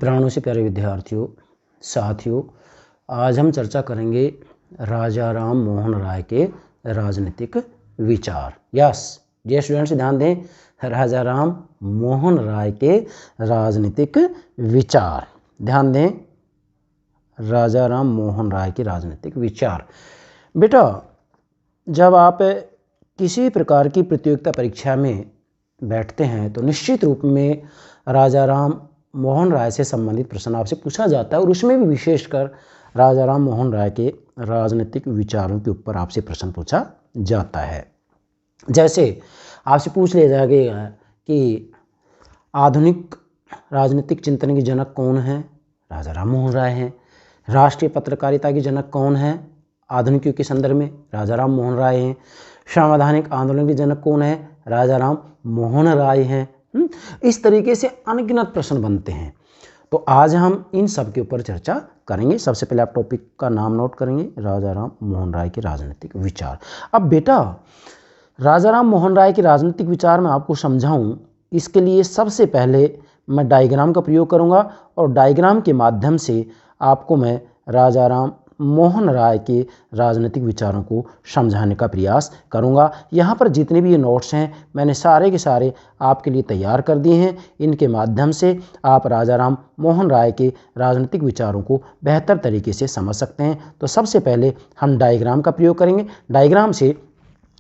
प्राणों से प्यारे विद्यार्थियों, साथियों, आज हम चर्चा करेंगे राजा राम मोहन राय के राजनीतिक विचार। यस डियर स्टूडेंट्स, ध्यान दें, राजा राम मोहन राय के राजनीतिक विचार। ध्यान दें, राजा राम मोहन राय के राजनीतिक विचार। बेटा, जब आप किसी प्रकार की प्रतियोगिता परीक्षा में बैठते हैं तो निश्चित रूप में राजा राम मोहन राय से संबंधित प्रश्न आपसे पूछा जाता है, और उसमें भी विशेषकर राजा राम मोहन राय के राजनीतिक विचारों के ऊपर आपसे प्रश्न पूछा जाता है। जैसे आपसे पूछ लिया जाएगा कि आधुनिक राजनीतिक चिंतन के जनक कौन है? राजा राम मोहन राय हैं। राष्ट्रीय पत्रकारिता के जनक कौन है आधुनिक युग के संदर्भ में? राजा राम मोहन राय हैं। संवैधानिक आंदोलन के जनक कौन है? राजा राम मोहन राय हैं। इस तरीके से अनगिनत प्रश्न बनते हैं। तो आज हम इन सब के ऊपर चर्चा करेंगे। सबसे पहले आप टॉपिक का नाम नोट करेंगे, राजा राम मोहन राय के राजनीतिक विचार। अब बेटा, राजा राम मोहन राय के राजनीतिक विचार मैं आपको समझाऊं, इसके लिए सबसे पहले मैं डायग्राम का प्रयोग करूंगा, और डायग्राम के माध्यम से आपको मैं राजा राम मोहन राय के राजनीतिक विचारों को समझाने का प्रयास करूंगा। यहाँ पर जितने भी ये नोट्स हैं मैंने सारे के सारे आपके लिए तैयार कर दिए हैं। इनके माध्यम से आप राजा राम मोहन राय के राजनीतिक विचारों को बेहतर तरीके से समझ सकते हैं। तो सबसे पहले हम डायग्राम का प्रयोग करेंगे। डायग्राम से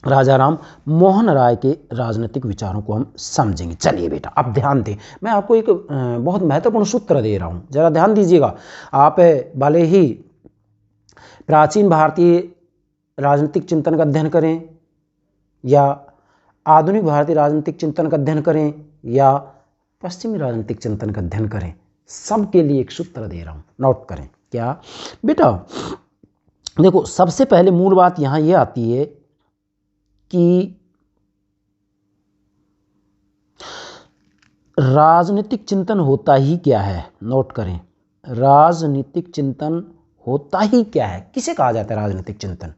राजा राम मोहन राय के राजनीतिक विचारों को हम समझेंगे। चलिए बेटा, अब ध्यान दें, मैं आपको एक बहुत महत्वपूर्ण सूत्र दे रहा हूँ, जरा ध्यान दीजिएगा। आप भले ही प्राचीन भारतीय राजनीतिक चिंतन का अध्ययन करें, या आधुनिक भारतीय राजनीतिक चिंतन का अध्ययन करें, या पश्चिमी राजनीतिक चिंतन का अध्ययन करें, सबके लिए एक सूत्र दे रहा हूं, नोट करें। क्या बेटा? देखो, सबसे पहले मूल बात यहां यह आती है कि राजनीतिक चिंतन होता ही क्या है। नोट करें, राजनीतिक चिंतन होता ही क्या है, किसे कहा जाता है राजनीतिक चिंतन?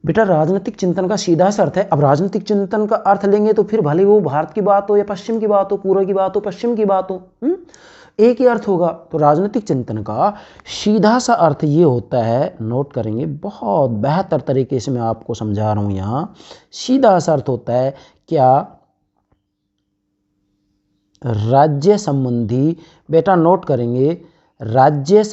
बेटा, राजनीतिक चिंतन का सीधा सा अर्थ है, अब राजनीतिक चिंतन का अर्थ लेंगे तो फिर भले वो भारत की बात हो या पश्चिम की बात हो, पूर्व की बात हो, पश्चिम की बात हो, एक ही अर्थ होगा। तो राजनीतिक चिंतन का सीधा सा अर्थ ये होता है, नोट करेंगे, बहुत बेहतर तरीके से मैं आपको समझा रहा हूं। यहां सीधा सा अर्थ होता है क्या? राज्य संबंधी, बेटा नोट करेंगे, राज्य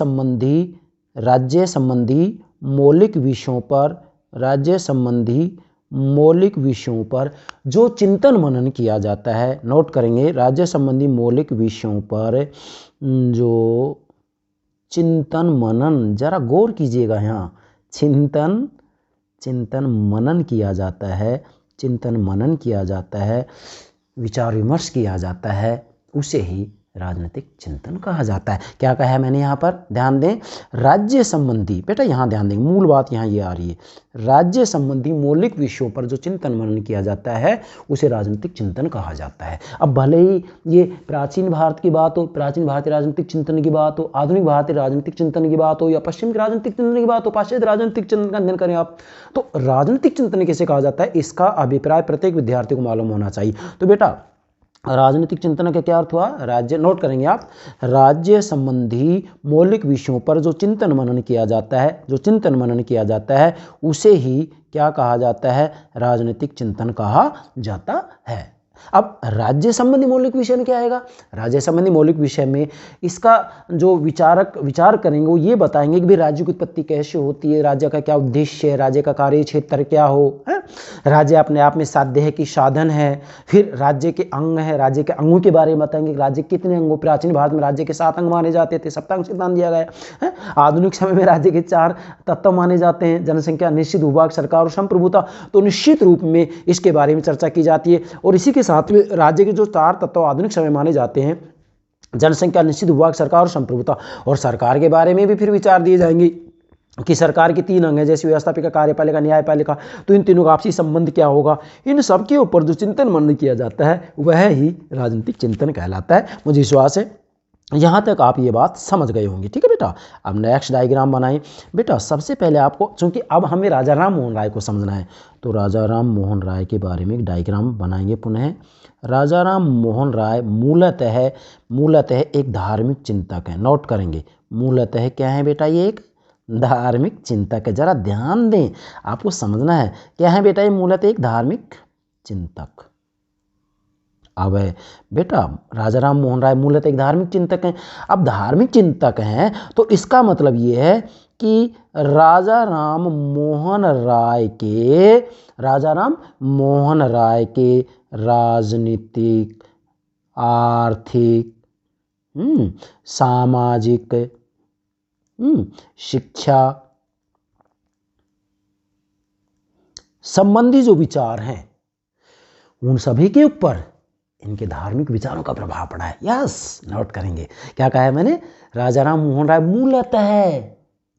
संबंधी मौलिक विषयों पर, राज्य संबंधी मौलिक विषयों पर जो चिंतन मनन किया जाता है। नोट करेंगे, राज्य संबंधी मौलिक विषयों पर जो चिंतन मनन, जरा गौर कीजिएगा, यहाँ चिंतन मनन किया जाता है, चिंतन मनन किया जाता है, विचार विमर्श किया जाता है, उसे ही राजनीतिक चिंतन कहा जाता है। क्या कहा है मैंने यहाँ पर? ध्यान दें, राज्य संबंधी, बेटा यहाँ ध्यान दें, मूल बात यहाँ ये आ रही है, राज्य संबंधी मौलिक विषयों पर जो चिंतन मनन किया जाता है उसे राजनीतिक चिंतन कहा जाता है। अब भले ही ये प्राचीन भारत की बात हो, प्राचीन भारतीय राजनीतिक चिंतन की बात हो, आधुनिक भारतीय राजनीतिक चिंतन की बात हो, या पश्चिम के राजनीतिक चिंतन की बात हो, पाश्चात्य राजनीतिक चिंतन का अध्ययन करें आप, तो राजनीतिक चिंतन किसे कहा जाता है, इसका अभिप्राय प्रत्येक विद्यार्थी को मालूम होना चाहिए। तो बेटा, राजनीतिक चिंतन का क्या अर्थ हुआ? राज्य, नोट करेंगे आप, राज्य संबंधी मौलिक विषयों पर जो चिंतन मनन किया जाता है, जो चिंतन मनन किया जाता है उसे ही क्या कहा जाता है? राजनीतिक चिंतन कहा जाता है। अब राज्य संबंधी मौलिक विषय में क्या आएगा? राज्य संबंधी मौलिक विषय में इसका जो विचार करेंगे वो ये बताएंगे कि भाई राज्य की उत्पत्ति कैसे होती है, राज्य का क्या उद्देश्य है, राज्य का कार्य क्षेत्र क्या हो, है? राज्य अपने आप में साध्य है कि साधन है, फिर राज्य के अंग है, राज्य के अंगों के बारे में बताएंगे, राज्य कितने अंगों, प्राचीन भारत में राज्य के 7 अंग माने जाते थे, सप्तांग सिद्धांत दिया गया है। आधुनिक समय में राज्य के 4 तत्व माने जाते हैं, जनसंख्या, निश्चित भूभाग, सरकार और संप्रभुता। तो निश्चित रूप में इसके बारे में चर्चा की जाती है, और इसी के साथ में राज्य के जो 4 तत्व आधुनिक समय माने जाते हैं, जनसंख्या, निश्चित भूभाग, सरकार और संप्रभुता, और सरकार के बारे में भी फिर विचार दिए जाएंगे कि सरकार के 3 अंग हैं, जैसे व्यवस्थापिका, कार्यपालिका, न्यायपालिका, तो इन तीनों का आपसी संबंध क्या होगा, इन सब के ऊपर जो चिंतन मनन किया जाता है वह ही राजनीतिक चिंतन कहलाता है। मुझे विश्वास है यहाँ तक आप ये बात समझ गए होंगे। ठीक है बेटा, अब नेक्स्ट डायग्राम बनाएं। बेटा सबसे पहले आपको, चूंकि अब हमें राजा राम मोहन राय को समझना है, तो राजा राम मोहन राय के बारे में एक डायग्राम बनाएंगे पुनः। राजा राम मोहन राय मूलतः एक धार्मिक चिंतक है। नोट करेंगे, मूलतः क्या है बेटा, ये एक धार्मिक चिंतक है। जरा ध्यान दें, आपको समझना है क्या है बेटा, ये मूलतः एक धार्मिक चिंतक। अब बेटा राजा राम मोहन राय मूलतः एक धार्मिक चिंतक हैं। अब धार्मिक चिंतक हैं तो इसका मतलब ये है कि राजा राम मोहन राय के राजनीतिक, आर्थिक, सामाजिक, शिक्षा संबंधी जो विचार हैं उन सभी के ऊपर इनके धार्मिक विचारों का प्रभाव पड़ा है। यस, नोट करेंगे क्या कहा है मैंने, राजा राम मोहन राय मूलतः,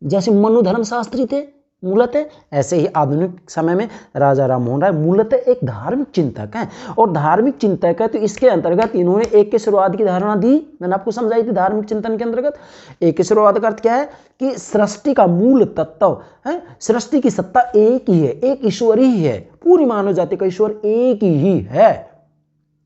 जैसे मनु धर्मशास्त्री थे मूलतः, ऐसे ही आधुनिक समय में राजा राम मोहन राय मूलतः एक धार्मिक चिंतक हैं। और धार्मिक चिंतक है तो इसके अंतर्गत इन्होंने एकेश्वरवाद की धारणा दी। मैंने आपको समझाई थी धार्मिक चिंतन के अंतर्गत एकेश्वरवाद का अर्थ क्या है कि सृष्टि का मूल तत्व है, सृष्टि की सत्ता एक ही है, एक ईश्वर ही है, पूरी मानव जाति का ईश्वर एक ही है।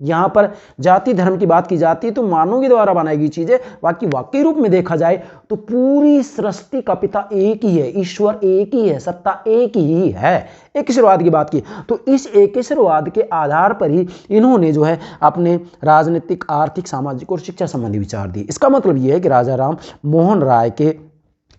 यहां पर जाति धर्म की बात की जाती है तो मानव के द्वारा बनाई गई चीजें, बाकी वाकई रूप में देखा जाए तो पूरी सृष्टि का पिता एक ही है, ईश्वर एक ही है, सत्ता एक ही है। एकेश्वरवाद की बात की तो इस एकेश्वरवाद के आधार पर ही इन्होंने जो है अपने राजनीतिक, आर्थिक, सामाजिक और शिक्षा संबंधी विचार दिए। इसका मतलब यह है कि राजा राम मोहन राय के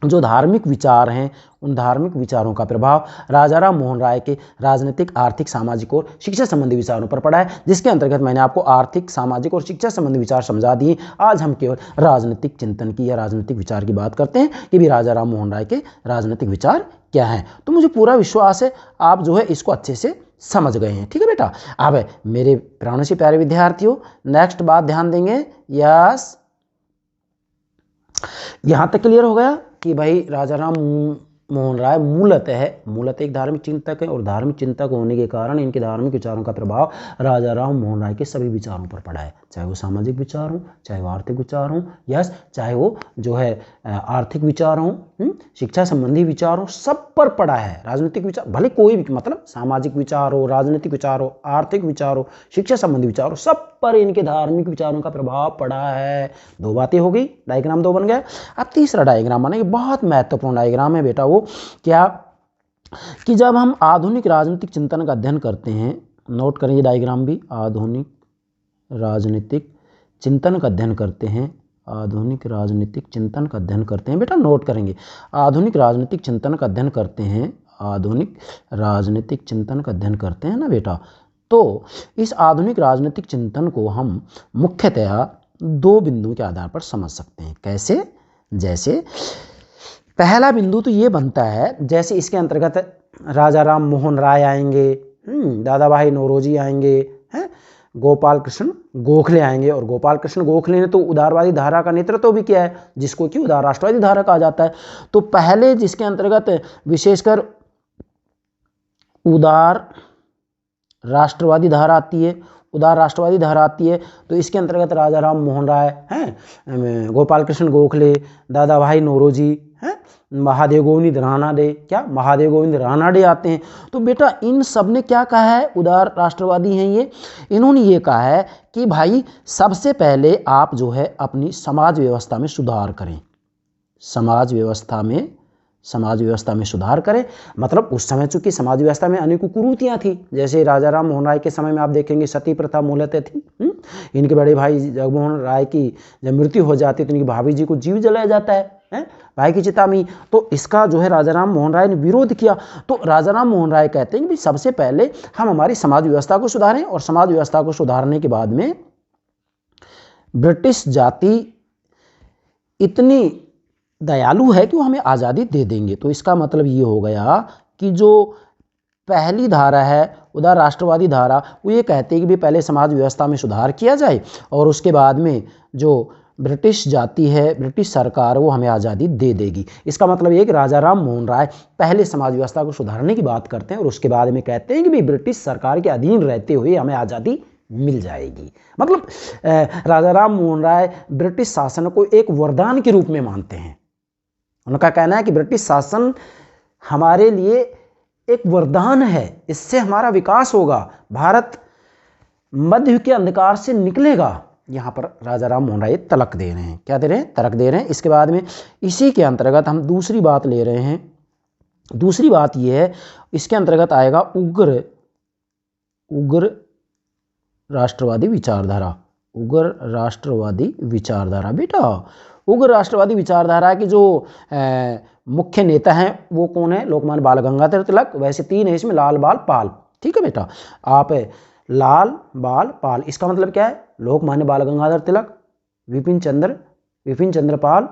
जो धार्मिक विचार हैं उन धार्मिक विचारों का प्रभाव राजा राम मोहन राय के राजनीतिक, आर्थिक, सामाजिक और शिक्षा संबंधी विचारों पर पड़ा है, जिसके अंतर्गत मैंने आपको आर्थिक, सामाजिक और शिक्षा संबंधी विचार समझा दिए। आज हम केवल राजनीतिक चिंतन की या राजनीतिक विचार की बात करते हैं कि भी राजा राम मोहन राय के राजनीतिक विचार क्या हैं। तो मुझे पूरा विश्वास है आप जो है इसको अच्छे से समझ गए हैं। ठीक है बेटा, अब मेरे प्राणों से प्यारे विद्यार्थियों नेक्स्ट बात ध्यान देंगे। यस, यहां तक क्लियर हो गया कि भाई राजा राम मोहन राय मूलतः एक धार्मिक चिंतक है और धार्मिक चिंतक होने के कारण इनके धार्मिक विचारों का प्रभाव राजा राम मोहन राय के सभी विचारों पर पड़ा है, चाहे वो सामाजिक विचार हो, चाहे वो आर्थिक विचार हो, यस, चाहे वो जो है आर्थिक विचार हो, शिक्षा संबंधी विचार हो, सब पर पड़ा है। राजनीतिक विचार भले कोई भी, मतलब सामाजिक विचार हो, राजनीतिक विचार हो, आर्थिक विचार हो, शिक्षा संबंधी विचार हो, सब पर इनके धार्मिक विचारों का प्रभाव पड़ा है। दो बातें हो गई, डायग्राम दो बन गया। अब तीसरा डायग्राम बनेगा, बहुत महत्वपूर्ण डायग्राम है बेटा, वो क्या कि जब हम आधुनिक राजनीतिक चिंतन का अध्ययन करते हैं, नोट करेंगे डायग्राम भी, आधुनिक राजनीतिक चिंतन का अध्ययन करते हैं, आधुनिक राजनीतिक चिंतन का अध्ययन करते हैं बेटा, नोट करेंगे आधुनिक राजनीतिक चिंतन का अध्ययन करते हैं, आधुनिक राजनीतिक चिंतन का अध्ययन करते हैं ना बेटा। तो इस आधुनिक राजनीतिक चिंतन को हम मुख्यतया दो बिंदुओं के आधार पर समझ सकते हैं। कैसे? जैसे पहला बिंदु तो ये बनता है, जैसे इसके अंतर्गत राजा राम मोहन राय आएंगे, दादा भाई नौरोजी आएंगे, हैं, गोपाल कृष्ण गोखले आएंगे। और गोपाल कृष्ण गोखले ने तो उदारवादी धारा का नेतृत्व भी किया है, जिसको कि उदार राष्ट्रवादी धारा कहा जाता है। तो पहले जिसके अंतर्गत विशेषकर उदार राष्ट्रवादी धारा आती है, उदार राष्ट्रवादी धारा आती है, तो इसके अंतर्गत राजा राम मोहन राय हैं, गोपाल कृष्ण गोखले, दादा भाई नौरोजी हैं, महादेव गोविंद रानाडे, क्या महादेव गोविंद रानाडे आते हैं। तो बेटा इन सब ने क्या कहा है, उदार राष्ट्रवादी हैं ये, इन्होंने ये कहा है कि भाई सबसे पहले आप जो है अपनी समाज व्यवस्था में सुधार करें, समाज व्यवस्था में सुधार करें। मतलब उस समय चूंकि समाज व्यवस्था में अनेकों कुरीतियां थी, जैसे राजा राम मोहन राय के समय में आप देखेंगे सती प्रथा मूलतः थी। इनके बड़े भाई जगमोहन राय की जब मृत्यु हो जाती है तो इनकी भाभी जी को जीव जलाया जाता है भाई की चिता में। तो इसका जो है राजा राम मोहन राय ने विरोध किया। तो राजा राम मोहन राय कहते हैं कि सबसे पहले हम हमारी समाज व्यवस्था को सुधारें, और समाज व्यवस्था को सुधारने के बाद में ब्रिटिश जाति इतनी दयालु है कि वो हमें आज़ादी दे देंगे। तो इसका मतलब ये हो गया कि जो पहली धारा है उदार राष्ट्रवादी धारा, वो ये कहते हैं कि भी पहले समाज व्यवस्था में सुधार किया जाए और उसके बाद में जो ब्रिटिश जाति है, ब्रिटिश सरकार, वो हमें आज़ादी दे देगी। इसका मतलब ये कि राजा राम मोहन राय पहले समाज व्यवस्था को सुधारने की बात करते हैं और उसके बाद में कहते हैं कि भी ब्रिटिश सरकार के अधीन रहते हुए हमें आज़ादी मिल जाएगी। मतलब राजा राम मोहन राय ब्रिटिश शासन को एक वरदान के रूप में मानते हैं। उनका कहना है कि ब्रिटिश शासन हमारे लिए एक वरदान है, इससे हमारा विकास होगा, भारत मध्य युग के अंधकार से निकलेगा, यहाँ पर राजा राम मोहन राय तलक दे रहे हैं। क्या दे रहे हैं? तलक दे रहे हैं। इसके बाद में इसी के अंतर्गत हम दूसरी बात ले रहे हैं। दूसरी बात ये है, इसके अंतर्गत आएगा उग्र राष्ट्रवादी विचारधारा। उग्र राष्ट्रवादी विचारधारा। बेटा उग्र राष्ट्रवादी विचारधारा के जो मुख्य नेता हैं वो कौन है? लोकमान्य बाल गंगाधर तिलक। वैसे 3 है इसमें, लाल बाल पाल। ठीक है बेटा, आप लाल बाल पाल, इसका मतलब क्या है? लोकमान्य बाल गंगाधर तिलक, विपिन चंद्र पाल,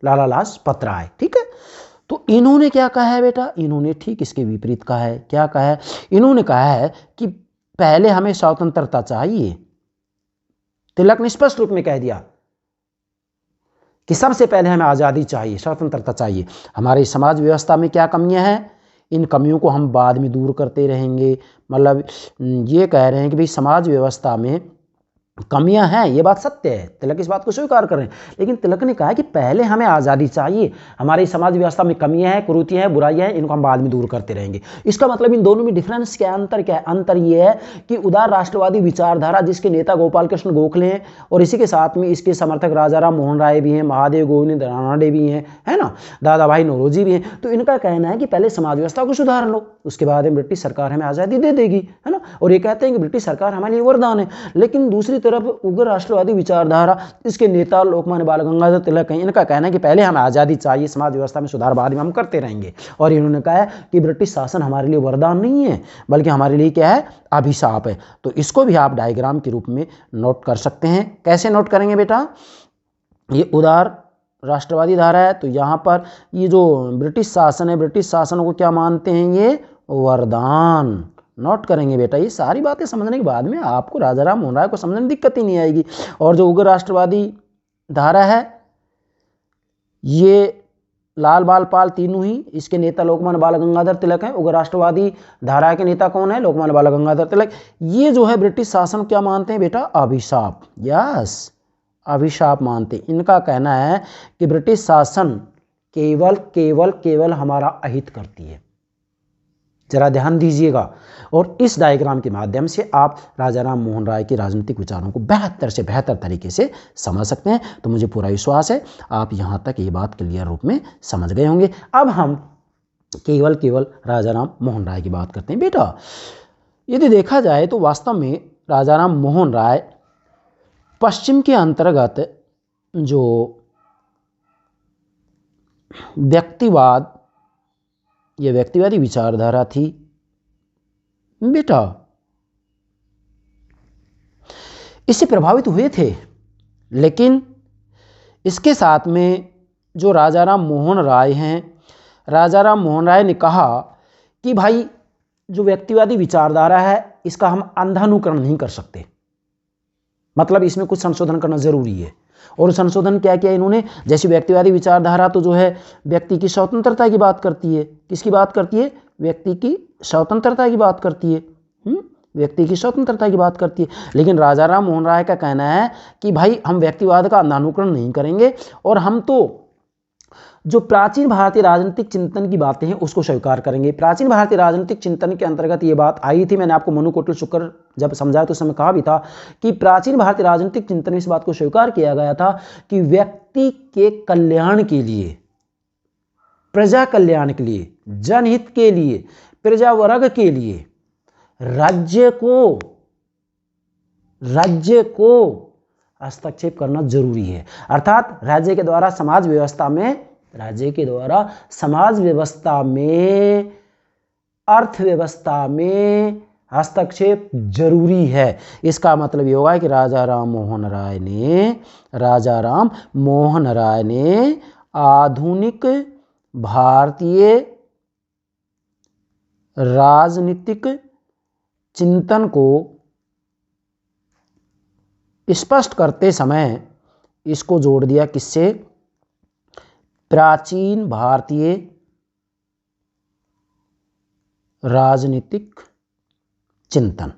लाला लाजपत राय। ठीक है, तो इन्होंने क्या कहा है बेटा? इन्होंने ठीक इसके विपरीत कहा है। क्या कहा है? इन्होंने कहा है कि पहले हमें स्वतंत्रता चाहिए। तिलक ने स्पष्ट रूप में कह दिया कि सबसे पहले हमें आज़ादी चाहिए, स्वतंत्रता चाहिए। हमारी समाज व्यवस्था में क्या कमियां हैं, इन कमियों को हम बाद में दूर करते रहेंगे। मतलब ये कह रहे हैं कि भाई समाज व्यवस्था में कमियां हैं, ये बात सत्य है, तिलक इस बात को स्वीकार कर रहे हैं। लेकिन तिलक ने कहा कि पहले हमें आज़ादी चाहिए, हमारी समाज व्यवस्था में कमियां हैं, कुरीतियां हैं, बुराइयां हैं, इनको हम बाद में दूर करते रहेंगे। इसका मतलब इन दोनों में डिफरेंस क्या है, अंतर क्या है? अंतर ये है कि उदार राष्ट्रवादी विचारधारा जिसके नेता गोपाल कृष्ण गोखले हैं और इसी के साथ में इसके समर्थक राजा राम मोहन राय भी हैं, महादेव गोविंद रानडे भी हैं, है ना, दादा भाई नौरोजी भी हैं। तो इनका कहना है कि पहले समाज व्यवस्था को सुधार लो, उसके बाद में ब्रिटिश सरकार हमें आज़ादी दे देगी, है ना। और ये कहते हैं कि ब्रिटिश सरकार हमारे लिए वरदान है। लेकिन दूसरी तरफ उग्र राष्ट्रवादी विचारधारा इसके नेता लोकमान्य बाल गंगाधर तिलक हैं, इनका कहना है कि पहले हमें आज़ादी चाहिए, समाज व्यवस्था में सुधार बाद में हम करते रहेंगे। और इन्होंने कहा है कि ब्रिटिश शासन हमारे लिए वरदान नहीं है, बल्कि हमारे लिए क्या है, अभिशाप है। तो इसको भी आप डायग्राम के रूप में नोट कर सकते हैं। कैसे नोट करेंगे बेटा? ये उदार राष्ट्रवादी धारा है, तो यहाँ पर ये जो ब्रिटिश शासन है, ब्रिटिश शासन को क्या मानते हैं? ये वरदान। नोट करेंगे बेटा, ये सारी बातें समझने के बाद में आपको राजा राम मोहन राय को समझने में दिक्कत ही नहीं आएगी। और जो उग्र राष्ट्रवादी धारा है, ये लाल बाल पाल तीनों ही, इसके नेता लोकमान्य बाल गंगाधर तिलक हैं। उग्र राष्ट्रवादी धारा के नेता कौन है? लोकमान्य बाल गंगाधर तिलक। ये जो है ब्रिटिश शासन क्या मानते हैं बेटा? अभिशाप। यस, अभिशाप मानते। इनका कहना है कि ब्रिटिश शासन केवल केवल केवल हमारा अहित करती है। जरा ध्यान दीजिएगा, और इस डायग्राम के माध्यम से आप राजा राम मोहन राय के राजनीतिक विचारों को बेहतर से बेहतर तरीके से समझ सकते हैं। तो मुझे पूरा विश्वास है आप यहाँ तक ये बात क्लियर रूप में समझ गए होंगे। अब हम केवल केवल राजा राम मोहन राय की बात करते हैं। बेटा यदि देखा जाए तो वास्तव में राजा राम मोहन राय पश्चिम के अंतर्गत जो व्यक्तिवाद, ये व्यक्तिवादी विचारधारा थी बेटा, इससे प्रभावित हुए थे। लेकिन इसके साथ में जो राजा राम मोहन राय हैं, राजा राम मोहन राय ने कहा कि भाई जो व्यक्तिवादी विचारधारा है इसका हम अंधानुकरण नहीं कर सकते, मतलब इसमें कुछ संशोधन करना जरूरी है। और संशोधन क्या किया इन्होंने? जैसे व्यक्तिवादी विचारधारा तो जो है व्यक्ति की स्वतंत्रता की बात करती है। किसकी बात करती है? व्यक्ति की स्वतंत्रता की बात करती है। व्यक्ति की स्वतंत्रता की बात करती है। लेकिन राजा राम मोहन राय का कहना है कि भाई हम व्यक्तिवाद का अंधानुकरण नहीं करेंगे, और हम तो जो प्राचीन भारतीय राजनीतिक चिंतन की बातें हैं उसको स्वीकार करेंगे। प्राचीन भारतीय राजनीतिक चिंतन के अंतर्गत ये बात आई थी, मैंने आपको मनु कौटिल्य शुक्र जब समझाया तो उस समय कहा भी था कि प्राचीन भारतीय राजनीतिक चिंतन में इस बात को स्वीकार किया गया था कि व्यक्ति के कल्याण के लिए, प्रजा कल्याण के लिए, जनहित के लिए, प्रजा वर्ग के लिए राज्य को हस्तक्षेप करना जरूरी है। अर्थात राज्य के द्वारा समाज व्यवस्था में अर्थव्यवस्था में हस्तक्षेप जरूरी है। इसका मतलब ये होगा कि राजा राम मोहन राय ने आधुनिक भारतीय राजनीतिक चिंतन को स्पष्ट करते समय इसको जोड़ दिया किससे? प्राचीन भारतीय राजनीतिक चिंतन।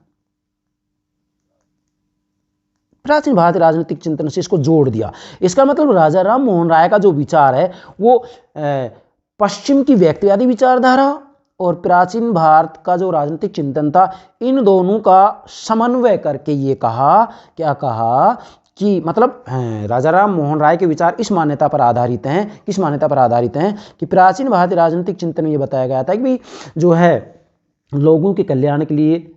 प्राचीन भारतीय राजनीतिक चिंतन से इसको जोड़ दिया। इसका मतलब राजा राम मोहन राय का जो विचार है वो पश्चिम की व्यक्तिवादी विचारधारा और प्राचीन भारत का जो राजनीतिक चिंतन था, इन दोनों का समन्वय करके ये कहा, क्या कहा कि मतलब राजा राम मोहन राय के विचार इस मान्यता पर आधारित हैं, किस मान्यता पर आधारित हैं कि प्राचीन भारतीय राजनीतिक चिंतन में ये बताया गया था कि भाई जो है लोगों के कल्याण के लिए,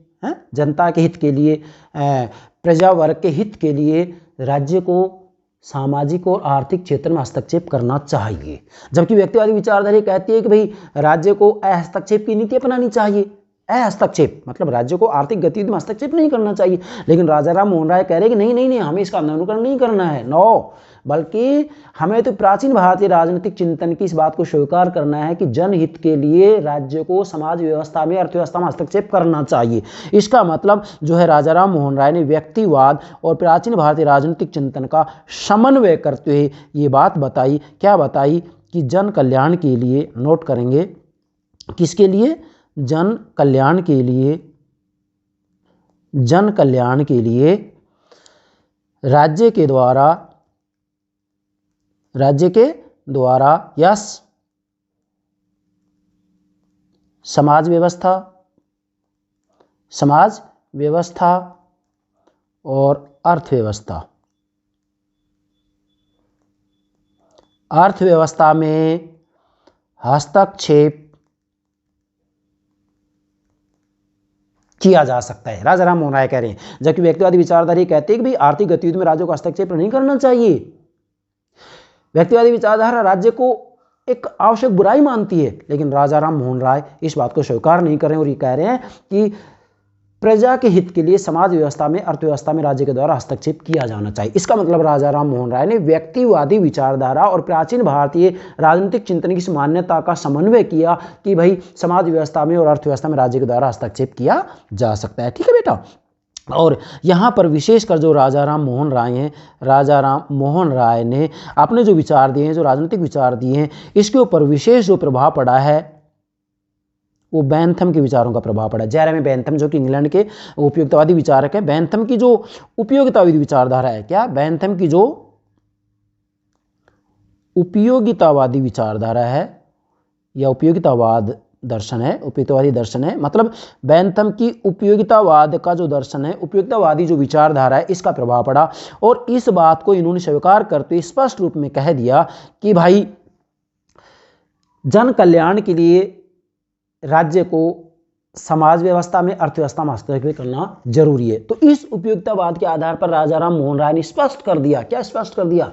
जनता के हित के लिए, प्रजा वर्ग के हित के लिए राज्य को सामाजिक और आर्थिक क्षेत्र में हस्तक्षेप करना चाहिए। जबकि व्यक्तिवादी विचारधारा कहती है कि भाई राज्य को हस्तक्षेप की नीति अपनानी चाहिए। हस्तक्षेप मतलब राज्य को आर्थिक गतिविधि में हस्तक्षेप नहीं करना चाहिए। लेकिन राजा राम मोहन राय कह रहे हैं कि नहीं, हमें इसका अनुकरण नहीं करना है, नो, बल्कि हमें तो प्राचीन भारतीय राजनीतिक चिंतन की इस बात को स्वीकार करना है कि जनहित के लिए राज्य को समाज व्यवस्था में, अर्थव्यवस्था में हस्तक्षेप करना चाहिए। इसका मतलब जो है राजा राम मोहन राय ने व्यक्तिवाद और प्राचीन भारतीय राजनीतिक चिंतन का समन्वय करते हुए ये बात बताई, क्या बताई कि जन कल्याण के लिए, नोट करेंगे, किसके लिए, जन कल्याण के लिए, जन कल्याण के लिए राज्य के द्वारा यस समाज व्यवस्था और अर्थव्यवस्था में हस्तक्षेप किया जा सकता है, राजा राम मोहन राय कह रहे हैं। जबकि व्यक्तिवादी विचारधारा कहते हैं कि भाई आर्थिक गतिविधि में राज्य को हस्तक्षेप नहीं करना चाहिए। व्यक्तिवादी विचारधारा राज्य को एक आवश्यक बुराई मानती है, लेकिन राजा राम मोहन राय इस बात को स्वीकार नहीं कर रहे हैं और ये कह रहे हैं कि प्रजा के हित के लिए समाज व्यवस्था में, अर्थव्यवस्था में राज्य के द्वारा हस्तक्षेप किया जाना चाहिए। इसका मतलब राजा राम मोहन राय ने व्यक्तिवादी विचारधारा और प्राचीन भारतीय राजनीतिक चिंतन की इस मान्यता का समन्वय किया कि भाई समाज व्यवस्था में और अर्थव्यवस्था में राज्य के द्वारा हस्तक्षेप किया जा सकता है। ठीक है बेटा। और यहाँ पर विशेषकर जो राजा राम मोहन राय हैं, राजा राम मोहन राय ने अपने जो विचार दिए हैं, जो राजनीतिक विचार दिए हैं, इसके ऊपर विशेष जो प्रभाव पड़ा है वो बेंथम के विचारों का प्रभाव पड़ा। जेरेमी बेंथम जो कि इंग्लैंड के उपयोगितावादी विचारक है, बेंथम की जो उपयोगितावादी विचारधारा है, क्या, बेंथम की जो उपयोगितावादी विचारधारा है या उपयोगितावाद दर्शन है, उपयोगितावादी दर्शन है, मतलब बेंथम की उपयोगितावाद का जो दर्शन है, उपयोगितावादी जो विचारधारा है, इसका प्रभाव पड़ा। और इस बात को इन्होंने स्वीकार करते हुए स्पष्ट रूप में कह दिया कि भाई जन कल्याण के लिए राज्य को समाज व्यवस्था में, अर्थव्यवस्था में हस्तक्षेप करना जरूरी है। तो इस उपयोगितावाद के आधार पर राजा राम मोहन राय ने स्पष्ट कर दिया, क्या स्पष्ट कर दिया,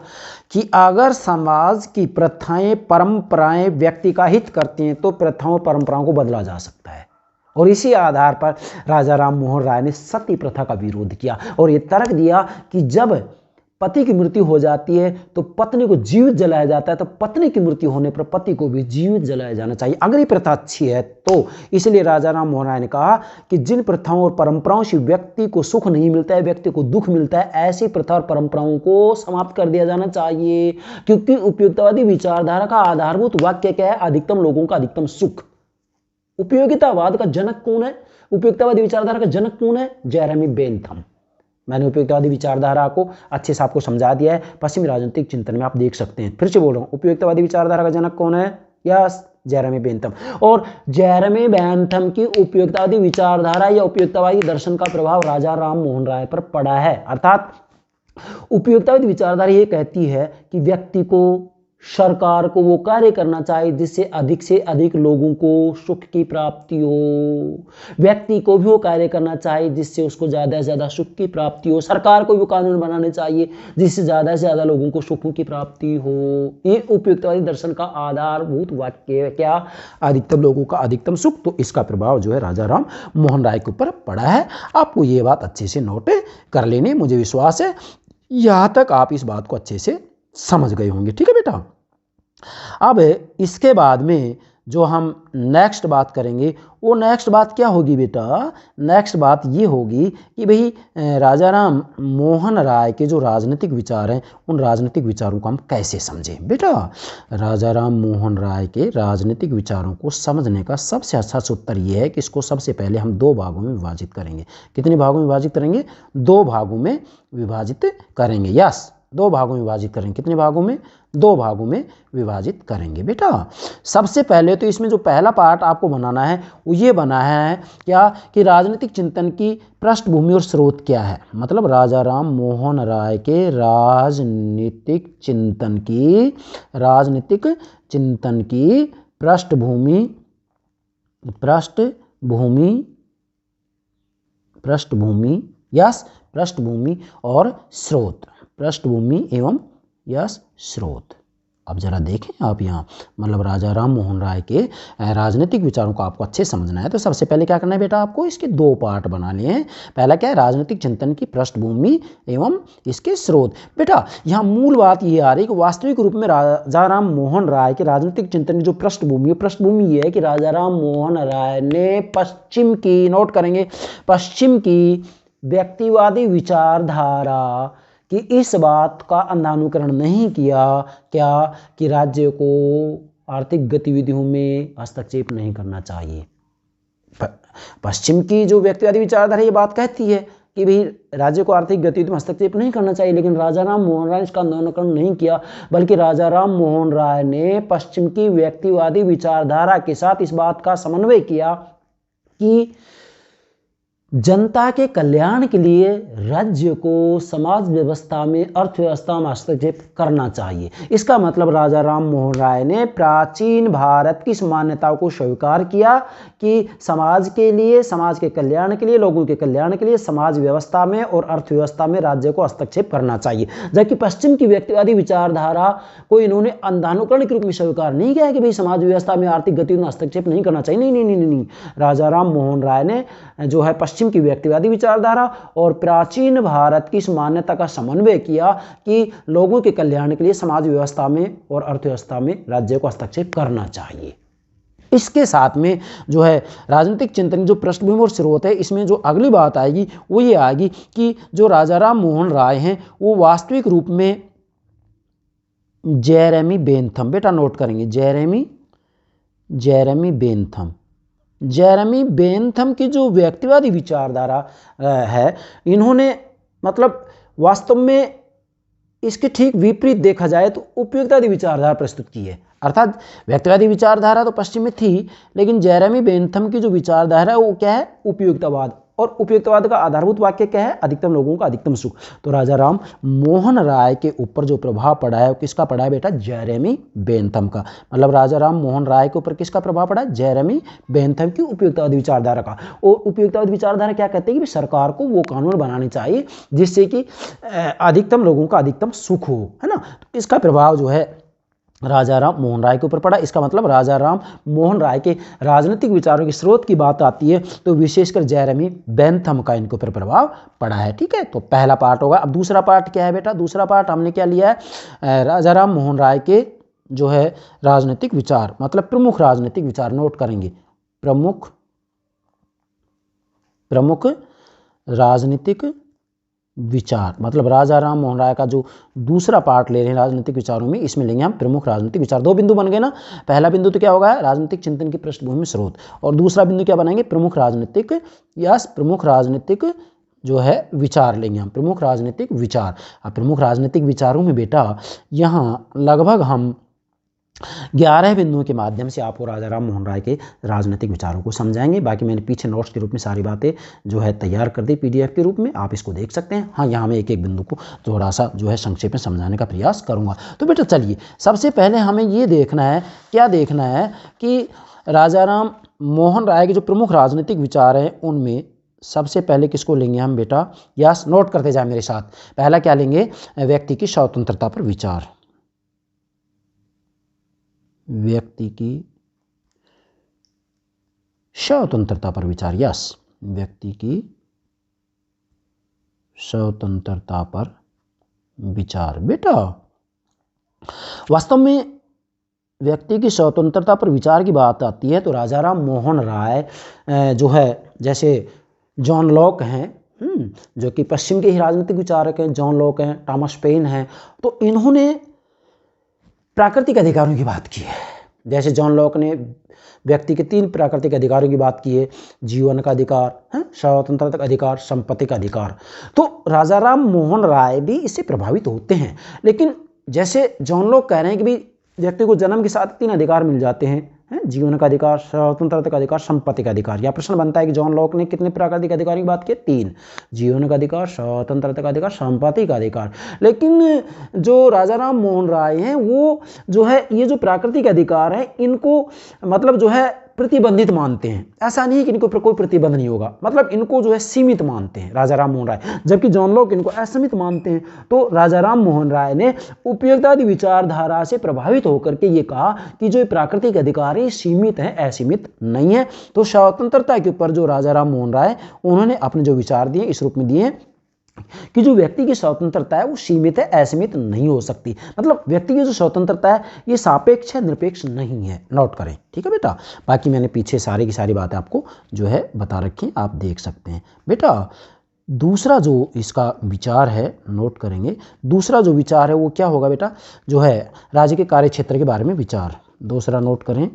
कि अगर समाज की प्रथाएं, परंपराएं व्यक्ति का हित करती हैं तो प्रथाओं, परंपराओं को बदला जा सकता है। और इसी आधार पर राजा राम मोहन राय ने सती प्रथा का विरोध किया और ये तर्क दिया कि जब पति की मृत्यु हो जाती है तो पत्नी को जीवित जलाया जाता है, तो पत्नी की मृत्यु होने पर पति को भी जीवित जलाया जाना चाहिए, अगर ये प्रथा अच्छी है तो। इसलिए राजा राम मोहन राय ने कहा कि जिन प्रथाओं और परंपराओं से व्यक्ति को सुख नहीं मिलता है, व्यक्ति को दुख मिलता है, ऐसी प्रथा और परंपराओं को समाप्त कर दिया जाना चाहिए। क्योंकि उपयोगितावादी विचारधारा का आधारभूत वाक्य क्या है, अधिकतम लोगों का अधिकतम सुख। उपयोगितावाद का जनक कौन है, उपयोगितावादी विचारधारा का जनक कौन है, जेरेमी बेंथम। मैंने उपयोगितावादी विचारधारा को अच्छे से आपको समझा दिया है, पश्चिमी राजनीतिक चिंतन में आप देख सकते हैं। फिर से बोल रहा हूं, उपयोगितावादी विचारधारा का जनक कौन है, यस, जेरेमी बेंथम। और जेरेमी बेंथम की उपयोगितावादी विचारधारा या उपयोगितावादी दर्शन का प्रभाव राजा राम मोहन राय पर पड़ा है। अर्थात उपयोगितावादी विचारधारा ये कहती है कि व्यक्ति को, सरकार को वो कार्य करना चाहिए जिससे अधिक से अधिक लोगों को सुख की प्राप्ति हो, व्यक्ति को भी वो कार्य करना चाहिए जिससे उसको ज़्यादा से ज़्यादा सुख की प्राप्ति हो, सरकार को भी कानून बनाने चाहिए जिससे ज़्यादा से ज़्यादा लोगों को सुखों की प्राप्ति हो। ये उपयुक्तवादी दर्शन का आधारभूत वाक्य है, क्या, अधिकतम लोगों का अधिकतम सुख। तो इसका प्रभाव जो है राजा राम मोहन राय के ऊपर पड़ा है। आपको ये बात अच्छे से नोट कर लेनी, मुझे विश्वास है यहाँ तक आप इस बात को अच्छे से समझ गए होंगे। ठीक है बेटा। अब इसके बाद में जो हम नेक्स्ट बात करेंगे वो नेक्स्ट बात क्या होगी बेटा, नेक्स्ट बात ये होगी कि भाई राजा राम मोहन राय के जो राजनीतिक विचार हैं उन राजनीतिक विचारों को हम कैसे समझें। बेटा राजा राम मोहन राय के राजनीतिक विचारों को समझने का सबसे अच्छा उत्तर ये है कि इसको सबसे पहले हम 2 भागों में विभाजित करेंगे। कितने भागों में विभाजित करेंगे, 2 भागों में विभाजित करेंगे। यस, दो भागों में विभाजित करेंगे। कितने भागों में? दो भागों में विभाजित करेंगे बेटा। सबसे पहले तो इसमें जो पहला पार्ट आपको बनाना है वो ये बना है क्या कि राजनीतिक चिंतन की पृष्ठभूमि और स्रोत क्या है। मतलब राजा राम मोहन राय के राजनीतिक चिंतन की पृष्ठभूमि यस पृष्ठभूमि और स्रोत, पृष्ठभूमि एवं यस स्रोत। अब जरा देखें आप यहाँ, मतलब राजा राम मोहन राय के राजनीतिक विचारों को आपको अच्छे समझना है तो सबसे पहले क्या करना है बेटा, आपको इसके दो पार्ट बनाने हैं। पहला क्या है? राजनीतिक चिंतन की पृष्ठभूमि एवं इसके स्रोत। बेटा यहाँ मूल बात ये आ रही है कि वास्तविक रूप में राजा राम मोहन राय के राजनीतिक चिंतन की जो पृष्ठभूमि ये है कि राजा राम मोहन राय ने पश्चिम की, नोट करेंगे, पश्चिम की व्यक्तिवादी विचारधारा कि इस बात का अंधानुकरण नहीं किया क्या कि राज्य को आर्थिक गतिविधियों में हस्तक्षेप नहीं करना चाहिए। पश्चिम की जो व्यक्तिवादी विचारधारा ये बात कहती है कि भाई राज्य को आर्थिक गतिविधियों में हस्तक्षेप नहीं करना चाहिए, लेकिन राजा राम मोहन राय ने इसका अंधानुकरण नहीं किया, बल्कि राजा राम मोहन राय ने पश्चिम की व्यक्तिवादी विचारधारा के साथ इस बात का समन्वय किया कि जनता के कल्याण के लिए राज्य को समाज व्यवस्था में, अर्थव्यवस्था में हस्तक्षेप करना चाहिए। इसका मतलब राजा राम मोहन राय ने प्राचीन भारत की इस मान्यताओं को स्वीकार किया कि समाज के लिए, समाज के कल्याण के लिए, लोगों के कल्याण के लिए समाज व्यवस्था में और अर्थव्यवस्था में राज्य को हस्तक्षेप करना चाहिए। जबकि पश्चिम की व्यक्तिवादी विचारधारा को इन्होंने अंधानुकरण के रूप में स्वीकार नहीं किया कि भाई समाज व्यवस्था में आर्थिक गतिविधियों में हस्तक्षेप नहीं करना चाहिए। नहीं। राजा राम मोहन राय ने जो है पश्चिम की व्यक्तिवादी विचारधारा और प्राचीन भारत की इस मान्यता का समन्वय किया कि लोगों के कल्याण के लिए समाज व्यवस्था में और अर्थव्यवस्था में राज्य को हस्तक्षेप करना चाहिए। इसके साथ में जो है राजनीतिक चिंतन जो पृष्ठभूमि और स्रोत है, इसमें जो अगली बात आएगी वो ये आएगी कि जो राजा राम मोहन राय हैं वो वास्तविक रूप में जेरेमी बेंथम, बेटा नोट करेंगे, जेरेमी बेंथम की जो व्यक्तिवादी विचारधारा है, इन्होंने मतलब वास्तव में इसके ठीक विपरीत देखा जाए तो उपयुक्तवादी विचारधारा प्रस्तुत की है। अर्थात व्यक्तिवादी विचारधारा तो पश्चिम में थी, लेकिन जेरेमी बेंथम की जो विचारधारा है वो क्या है? उपयुक्तवाद। और उपयुक्तवाद का आधारभूत वाक्य क्या है? अधिकतम लोगों का अधिकतम सुख। तो राजा राम मोहन राय के ऊपर जो प्रभाव पड़ा है वो किसका पड़ा है बेटा? जेरेमी बेंथम का। मतलब राजा राम मोहन राय के ऊपर किसका प्रभाव पड़ा है? जेरेमी बेंथम की उपयुक्तवादी विचारधारा का। और उपयुक्तवादी विचारधारा क्या कहते हैं कि सरकार को वो कानून बनाने चाहिए जिससे कि अधिकतम लोगों का अधिकतम सुख हो, है ना। तो इसका प्रभाव जो है राजा राम मोहन राय के ऊपर पड़ा। इसका मतलब राजा राम मोहन राय के राजनीतिक विचारों के स्रोत की बात आती है तो विशेषकर जेरेमी बेंथम का इनके ऊपर प्रभाव पड़ा है। ठीक है, तो पहला पार्ट होगा। अब दूसरा पार्ट क्या है बेटा? दूसरा पार्ट हमने क्या लिया है? राजा राम मोहन राय के जो है राजनीतिक विचार, मतलब प्रमुख राजनीतिक विचार, नोट करेंगे, प्रमुख राजनीतिक विचार। मतलब राजा राम मोहन राय का जो दूसरा पार्ट ले रहे हैं राजनीतिक विचारों में, इसमें लेंगे हम प्रमुख राजनीतिक विचार। दो बिंदु बन गए ना। पहला बिंदु तो क्या होगा? राजनीतिक चिंतन की पृष्ठभूमि स्रोत। और दूसरा बिंदु क्या बनाएंगे? प्रमुख राजनीतिक जो है विचार लेंगे हम, प्रमुख राजनीतिक विचार। अब प्रमुख राजनीतिक विचारों में बेटा यहाँ लगभग हम 11 बिंदुओं के माध्यम से आपको राजा राम मोहन राय के राजनीतिक विचारों को समझाएंगे। बाकी मैंने पीछे नोट्स के रूप में सारी बातें जो है तैयार कर दी PDF के रूप में, आप इसको देख सकते हैं। हाँ, यहाँ मैं एक एक बिंदु को थोड़ा सा जो है संक्षेप में समझाने का प्रयास करूँगा। तो बेटा चलिए, सबसे पहले हमें ये देखना है, क्या देखना है कि राजा राम मोहन राय के जो प्रमुख राजनीतिक विचार हैं उनमें सबसे पहले किसको लेंगे हम बेटा? यस, नोट करते जाए मेरे साथ। पहला क्या लेंगे? व्यक्ति की स्वतंत्रता पर विचार, व्यक्ति की स्वतंत्रता पर विचार। यस, व्यक्ति की स्वतंत्रता पर विचार। बेटा वास्तव में व्यक्ति की स्वतंत्रता पर विचार की बात आती है तो राजा राम मोहन राय जो है, जैसे जॉन लॉक हैं, जो कि पश्चिम के ही राजनीतिक विचारक हैं, जॉन लॉक हैं, थॉमस पेन हैं, तो इन्होंने प्राकृतिक अधिकारों की बात की है। जैसे जॉन लॉक ने व्यक्ति के 3 प्राकृतिक अधिकारों की बात की है, जीवन का अधिकार है, स्वतंत्रता का अधिकार, संपत्ति का अधिकार। तो राजा राम मोहन राय भी इससे प्रभावित होते हैं। लेकिन जैसे जॉन लॉक कह रहे हैं कि भाई व्यक्ति को जन्म के साथ 3 अधिकार मिल जाते हैं, जीवन का अधिकार, स्वतंत्रता का अधिकार, संपत्ति का अधिकार। यह प्रश्न बनता है कि जॉन लॉक ने कितने प्राकृतिक अधिकारों की बात की? 3, जीवन का अधिकार, स्वतंत्रता का अधिकार, संपत्ति का अधिकार। लेकिन जो राजा राम मोहन राय हैं वो जो है ये जो प्राकृतिक अधिकार है इनको मतलब जो है प्रतिबंधित मानते हैं। ऐसा नहीं है कि इनके ऊपर कोई प्रतिबंध नहीं होगा, मतलब इनको जो है सीमित मानते हैं राजा राम मोहन राय, जबकि जॉन लॉक इनको असीमित मानते हैं। तो राजा राम मोहन राय ने उपयोगितावादी विचारधारा से प्रभावित होकर के ये कहा कि जो प्राकृतिक अधिकार है सीमित है, असीमित नहीं है। तो स्वतंत्रता के ऊपर जो राजा राम मोहन राय उन्होंने अपने जो विचार दिए इस रूप में दिए कि जो व्यक्ति की स्वतंत्रता है वो सीमित है, असीमित नहीं हो सकती। मतलब व्यक्ति की जो स्वतंत्रता है ये सापेक्ष है, निरपेक्ष नहीं है। नोट करें, ठीक है बेटा। बाकी मैंने पीछे सारी की सारी बातें आपको जो है बता रखी, आप देख सकते हैं बेटा। दूसरा जो इसका विचार है, नोट करेंगे, दूसरा जो विचार है वो क्या होगा बेटा, जो है राज्य के कार्य क्षेत्र के बारे में विचार। दूसरा नोट करें,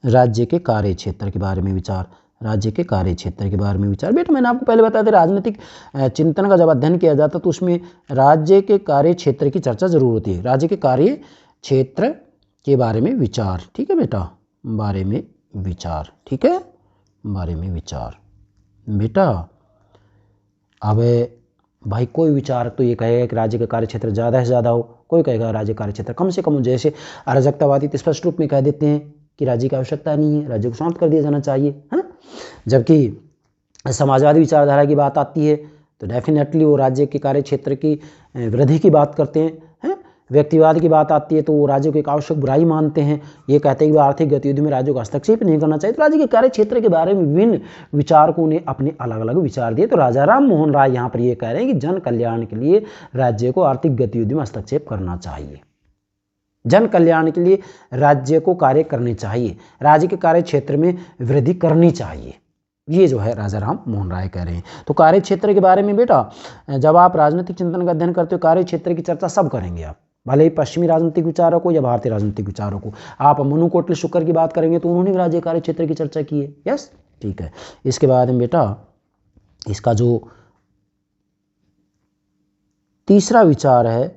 राज्य के कार्य क्षेत्र के बारे में विचार। राज्य के कार्य क्षेत्र के बारे में विचार। बेटा मैंने आपको पहले बताया था राजनीतिक चिंतन का जब अध्ययन किया जाता तो उसमें राज्य के कार्य क्षेत्र की चर्चा जरूर होती है। राज्य के कार्य क्षेत्र के बारे में विचार, ठीक है बेटा, बारे में विचार, ठीक है, बारे में विचार। बेटा अब भाई कोई विचार तो ये कहेगा कि राज्य का कार्य क्षेत्र ज़्यादा से ज़्यादा हो, कोई कहेगा राज्य कार्य क्षेत्र कम से कम हो। जैसे अराजकतावादी तो स्पष्ट रूप में कह देते हैं कि राज्य की आवश्यकता नहीं है, राज्य को शांत कर दिया जाना चाहिए, है। जबकि समाजवादी विचारधारा की बात आती है तो डेफिनेटली वो राज्य के कार्य क्षेत्र की वृद्धि की बात करते हैं, है। व्यक्तिवाद की बात आती है तो वो राज्य को एक आवश्यक बुराई मानते हैं, ये कहते हैं कि आर्थिक गतिविधि में राज्यों का हस्तक्षेप नहीं करना चाहिए। तो राज्य के कार्य क्षेत्र के बारे में विभिन्न विचारकों ने अपने अलग अलग विचार दिए। तो राजा राम मोहन राय यहाँ पर ये कह रहे हैं कि जन कल्याण के लिए राज्य को आर्थिक गतिविधि में हस्तक्षेप करना चाहिए, जन कल्याण के लिए राज्य को कार्य करने चाहिए, राज्य के कार्य क्षेत्र में वृद्धि करनी चाहिए। ये जो है राजा राम मोहन राय कह रहे हैं। तो कार्य क्षेत्र के बारे में बेटा जब आप राजनीतिक चिंतन का अध्ययन करते हो कार्य क्षेत्र की चर्चा सब करेंगे आप, भले ही पश्चिमी राजनीतिक विचारों को या भारतीय राजनीतिक विचारों को। आप मनु कोटले शुक्र की बात करेंगे तो उन्होंने भी राज्य कार्य क्षेत्र की चर्चा की है। यस, ठीक है। इसके बाद में बेटा इसका जो तीसरा विचार है,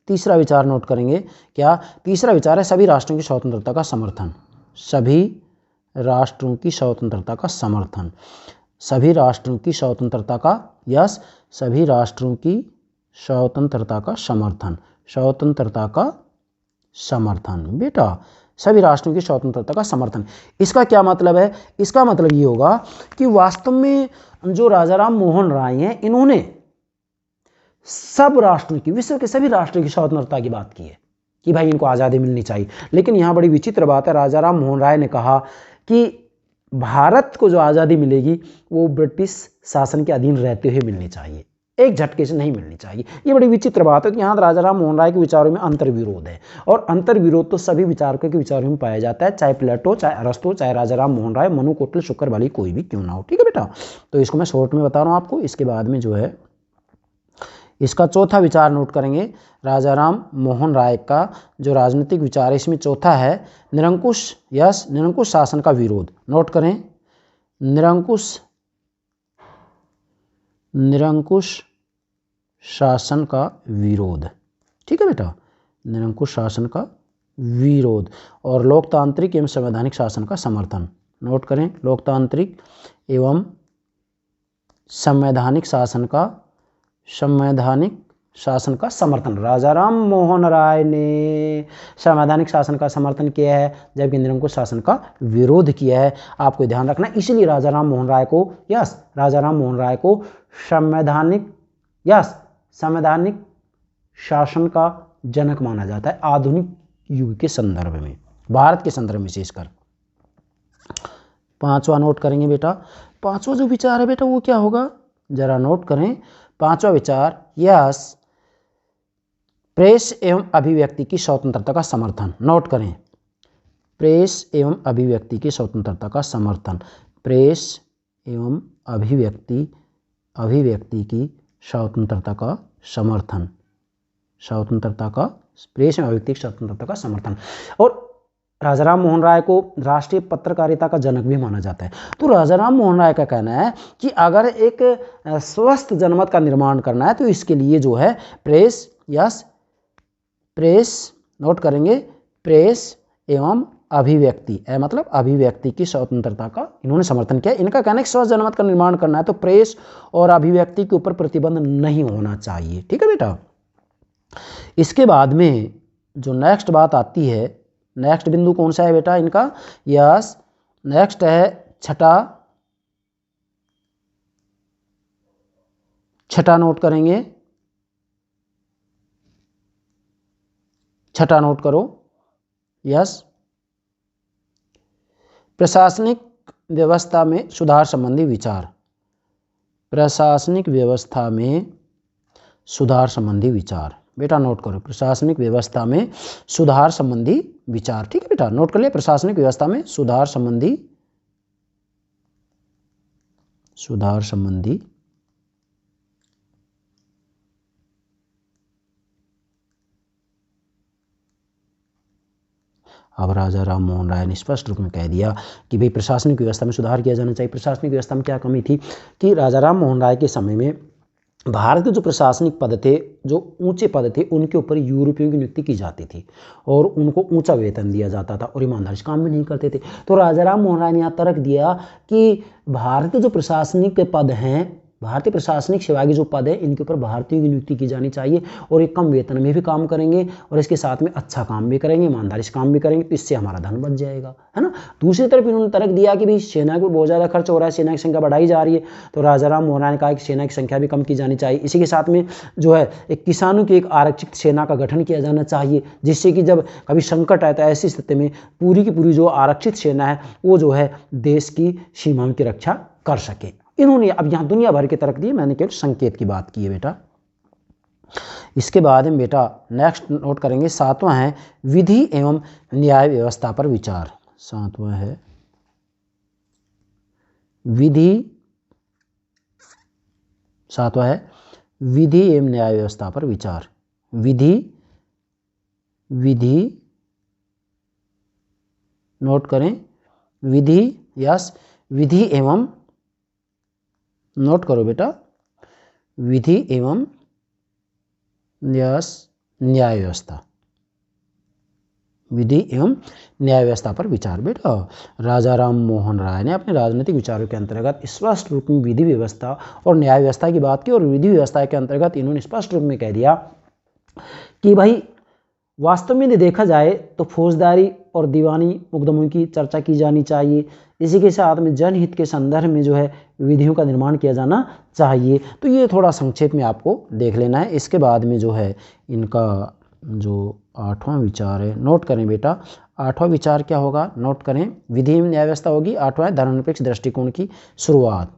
तीसरा विचार नोट करेंगे क्या? तीसरा विचार है सभी राष्ट्रों की स्वतंत्रता का समर्थन। सभी राष्ट्रों की स्वतंत्रता का समर्थन। सभी राष्ट्रों की स्वतंत्रता का, यस, सभी राष्ट्रों की स्वतंत्रता का समर्थन। स्वतंत्रता का समर्थन बेटा, सभी राष्ट्रों की स्वतंत्रता का समर्थन। इसका क्या मतलब है? इसका मतलब ये होगा कि वास्तव में जो राजा राम मोहन राय हैं इन्होंने सब राष्ट्रों की, विश्व के सभी राष्ट्रों की स्वतंत्रता की बात की है कि भाई इनको आज़ादी मिलनी चाहिए। लेकिन यहाँ बड़ी विचित्र बात है, राजा राम मोहन राय ने कहा कि भारत को जो आज़ादी मिलेगी वो ब्रिटिश शासन के अधीन रहते हुए मिलनी चाहिए, एक झटके से नहीं मिलनी चाहिए। ये बड़ी विचित्र बात है कि यहाँ राजा राम मोहन राय के विचारों में अंतर्विरोध है, और अंतर्विरोध तो सभी विचारकों के विचारों में पाया जाता है, चाहे प्लेटो, चाहे अरस्तु, चाहे राजा राम मोहन राय, मनु कोटले शुक्र वाली कोई भी क्यों ना हो। ठीक है बेटा, तो इसको मैं शॉर्ट में बता रहा हूँ आपको। इसके बाद में जो है इसका चौथा विचार नोट करेंगे, राजा राम मोहन राय का जो राजनीतिक विचार है इसमें चौथा है निरंकुश, यस, निरंकुश शासन का विरोध। नोट करें, निरंकुश शासन का विरोध। ठीक है बेटा, निरंकुश शासन का विरोध और लोकतांत्रिक एवं संवैधानिक शासन का समर्थन। नोट करें, लोकतांत्रिक एवं संवैधानिक शासन का समर्थन। राजा राम मोहन राय ने संवैधानिक शासन का समर्थन किया है जबकि निरंकुश शासन का विरोध किया है। आपको ध्यान रखना, इसीलिए राजा राम मोहन राय को, यस, राजा राम मोहन राय को संवैधानिक शासन का जनक माना जाता है आधुनिक युग के संदर्भ में, भारत के संदर्भ में विशेषकर। पांचवा नोट करेंगे बेटा, पांचवा जो विचार है बेटा वो क्या होगा, जरा नोट करें। पांचवा विचार, यस, प्रेस एवं अभिव्यक्ति की स्वतंत्रता का समर्थन। नोट करें, प्रेस एवं अभिव्यक्ति की स्वतंत्रता का समर्थन। प्रेस एवं अभिव्यक्ति की स्वतंत्रता का समर्थन। स्वतंत्रता का, प्रेस एवं अभिव्यक्ति की स्वतंत्रता का समर्थन। और राजा राम मोहन राय को राष्ट्रीय पत्रकारिता का जनक भी माना जाता है। तो राजा राम मोहन राय का कहना है कि अगर एक स्वस्थ जनमत का निर्माण करना है तो इसके लिए जो है प्रेस, यस प्रेस, नोट करेंगे, प्रेस एवं अभिव्यक्ति, मतलब अभिव्यक्ति की स्वतंत्रता का इन्होंने समर्थन किया। इनका कहना है कि स्वस्थ जनमत का निर्माण करना है तो प्रेस और अभिव्यक्ति के ऊपर प्रतिबंध नहीं होना चाहिए। ठीक है बेटा। इसके बाद में जो नेक्स्ट बात आती है, नेक्स्ट बिंदु कौन सा है बेटा इनका, यस नेक्स्ट है छठा नोट करेंगे, छठा नोट करो, यस प्रशासनिक व्यवस्था में सुधार संबंधी विचार, प्रशासनिक व्यवस्था में सुधार संबंधी विचार, बेटा नोट करो, प्रशासनिक व्यवस्था में सुधार संबंधी विचार। ठीक है बेटा, नोट कर लिया, प्रशासनिक व्यवस्था में सुधार संबंधी अब राजा राम मोहन राय ने स्पष्ट रूप में कह दिया कि भाई प्रशासनिक व्यवस्था में सुधार किया जाना चाहिए। प्रशासनिक व्यवस्था में क्या कमी थी कि राजा राम मोहन राय के समय में भारत के जो प्रशासनिक पद थे, जो ऊंचे पद थे, उनके ऊपर यूरोपियों की नियुक्ति की जाती थी और उनको ऊंचा वेतन दिया जाता था और ईमानदारी से काम भी नहीं करते थे। तो राजा राम मोहन राय ने यहाँ तर्क दिया कि भारत के जो प्रशासनिक पद हैं, भारतीय प्रशासनिक सेवा के जो पद है, इनके ऊपर भारतीयों की नियुक्ति की जानी चाहिए और एक कम वेतन में भी काम करेंगे और इसके साथ में अच्छा काम भी करेंगे, ईमानदारी से काम भी करेंगे, तो इससे हमारा धन बच जाएगा, है ना। दूसरी तरफ इन्होंने तर्क दिया कि भाई सेना को बहुत ज़्यादा खर्च हो रहा है, सेना की संख्या बढ़ाई जा रही है, तो राजा राम मोहन राय ने कहा कि सेना की संख्या भी कम की जानी चाहिए। इसी के साथ में जो है एक किसानों की एक आरक्षित सेना का गठन किया जाना चाहिए, जिससे कि जब कभी संकट आए तो ऐसी स्थिति में पूरी की पूरी जो आरक्षित सेना है वो जो है देश की सीमाओं की रक्षा कर सके। इन्होंने अब यहां दुनिया भर के तर्क दिए, मैंने केवल संकेत की बात की है बेटा। इसके बाद हम बेटा नेक्स्ट नोट करेंगे, सातवां है विधि एवं न्याय व्यवस्था पर विचार। सातवां है सातवां है विधि एवं न्याय व्यवस्था पर विचार। विधि नोट करें, विधि, यस विधि एवं, नोट करो बेटा, विधि एवं यस न्याय व्यवस्था, विधि एवं न्याय व्यवस्था पर विचार। बेटा राजा राम मोहन राय ने अपने राजनीतिक विचारों के अंतर्गत स्पष्ट रूप में विधि व्यवस्था और न्याय व्यवस्था की बात की और विधि व्यवस्था के अंतर्गत इन्होंने स्पष्ट रूप में कह दिया कि भाई वास्तव में देखा जाए तो फौजदारी और दीवानी मुकदमों की चर्चा की जानी चाहिए। इसी के साथ में जनहित के संदर्भ में जो है विधियों का निर्माण किया जाना चाहिए। तो ये थोड़ा संक्षेप में आपको देख लेना है। इसके बाद में जो है इनका जो आठवां विचार है, नोट करें बेटा, आठवां विचार क्या होगा, नोट करें, विधि एवं न्याय व्यवस्था होगी। आठवां धर्मनिरपेक्ष दृष्टिकोण की शुरुआत।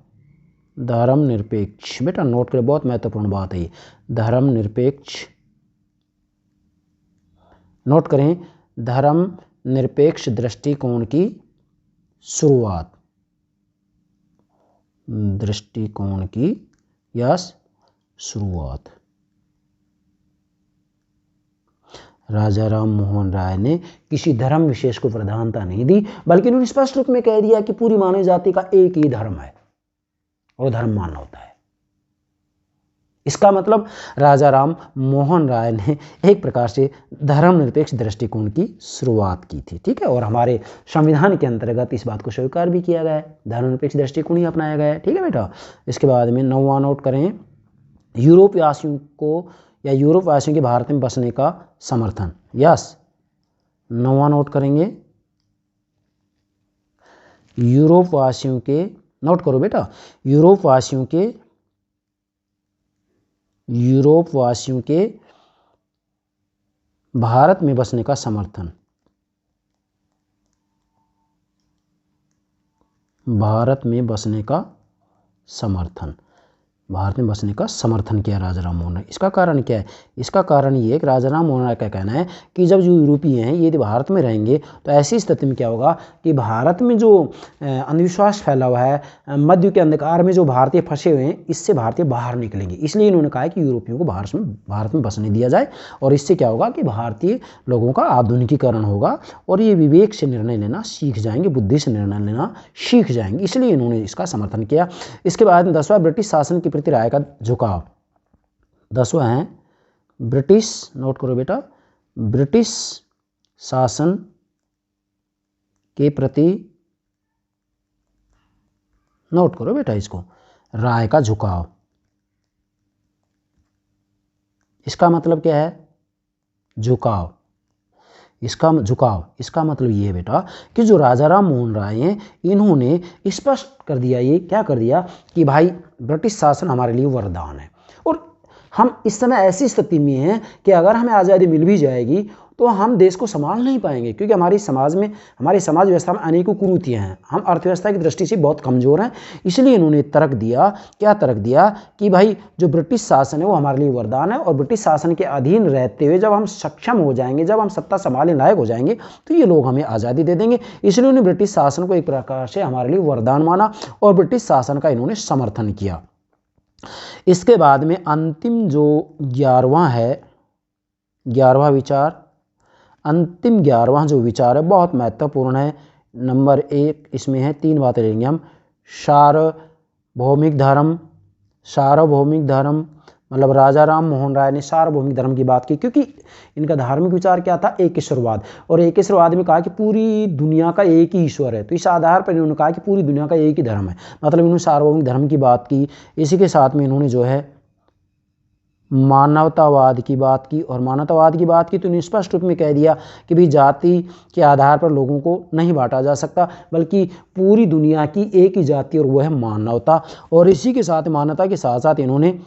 धर्मनिरपेक्ष, बेटा नोट करें, बहुत महत्वपूर्ण बात है ये, धर्मनिरपेक्ष, नोट करें, धर्मनिरपेक्ष दृष्टिकोण की शुरुआत, दृष्टिकोण की यस शुरुआत। राजा राम मोहन राय ने किसी धर्म विशेष को प्रधानता नहीं दी, बल्कि उन्होंने स्पष्ट रूप में कह दिया कि पूरी मानव जाति का एक ही धर्म है और धर्म मानवता है। इसका मतलब राजा राम मोहन राय ने एक प्रकार से धर्मनिरपेक्ष दृष्टिकोण की शुरुआत की थी। ठीक है, और हमारे संविधान के अंतर्गत इस बात को स्वीकार भी किया गया है, धर्मनिरपेक्ष दृष्टिकोण ही अपनाया गया है। ठीक है बेटा, इसके बाद में नौवां नोट करें, यूरोप वासियों को या यूरोप वासियों के भारत में बसने का समर्थन। यस, नौवां नोट करेंगे, यूरोप वासियों के, नोट करो बेटा, यूरोप वासियों के भारत में बसने का समर्थन, भारत में बसने का समर्थन, भारत में बसने का समर्थन किया राजा राम मोहन राय। इसका कारण क्या है? इसका कारण ये है कि राजा राम मोहन राय का कहना है कि जब जो यूरोपीय हैं ये यदि भारत में रहेंगे तो ऐसी स्थिति में क्या होगा कि भारत में जो अंधविश्वास फैला हुआ है, मध्य के अंधकार में जो भारतीय फंसे हुए हैं, इससे भारतीय बाहर निकलेंगे। इसलिए इन्होंने कहा है कि यूरोपियों को भारत में बसने दिया जाए और इससे क्या होगा कि भारतीय लोगों का आधुनिकीकरण होगा और ये विवेक से निर्णय लेना सीख जाएंगे, बुद्धि से निर्णय लेना सीख जाएंगे। इसलिए इन्होंने इसका समर्थन किया। इसके बाद में 10वां ब्रिटिश शासन के प्रति राय का झुकाव। 10वां है ब्रिटिश, नोट करो बेटा, ब्रिटिश शासन के प्रति, नोट करो बेटा इसको, राय का झुकाव। इसका मतलब क्या है? झुकाव। इसका मतलब ये है बेटा कि जो राजा राम मोहन राय हैं इन्होंने स्पष्ट कर दिया, ये क्या कर दिया कि भाई ब्रिटिश शासन हमारे लिए वरदान है और हम इस समय ऐसी स्थिति में हैं कि अगर हमें आज़ादी मिल भी जाएगी तो हम देश को संभाल नहीं पाएंगे, क्योंकि हमारी समाज व्यवस्था में अनेकों कुरीतियाँ हैं, हम अर्थव्यवस्था की दृष्टि से बहुत कमज़ोर हैं। इसलिए इन्होंने तर्क दिया, क्या तर्क दिया कि भाई जो ब्रिटिश शासन है वो हमारे लिए वरदान है और ब्रिटिश शासन के अधीन रहते हुए जब हम सक्षम हो जाएंगे, जब हम सत्ता संभालने लायक हो जाएंगे तो ये लोग हमें आज़ादी दे देंगे। इसलिए उन्होंने ब्रिटिश शासन को एक प्रकार से हमारे लिए वरदान माना और ब्रिटिश शासन का इन्होंने समर्थन किया। इसके बाद में अंतिम जो 11वां है, 11वां विचार, अंतिम 11वां जो विचार है बहुत महत्वपूर्ण है। नंबर 1 इसमें है, 3 बातें लेंगे हम। सार्वभौमिक धर्म, मतलब राजा राम मोहन राय ने सार्वभौमिक धर्म की बात की, क्योंकि इनका धार्मिक विचार क्या था? एकेश्वरवाद। और एकेश्वरवाद में कहा कि पूरी दुनिया का एक ही ईश्वर है, तो इस आधार पर इन्होंने कहा कि पूरी दुनिया का एक ही धर्म है, मतलब इन्होंने सार्वभौमिक धर्म की बात की। इसी के साथ में इन्होंने जो है मानवतावाद की बात की, और मानवतावाद की बात की तो इन्होंने स्पष्ट रूप में कह दिया कि भाई जाति के आधार पर लोगों को नहीं बांटा जा सकता, बल्कि पूरी दुनिया की एक ही जाति और वह है मानवता। और इसी के साथ मानवता के साथ साथ इन्होंने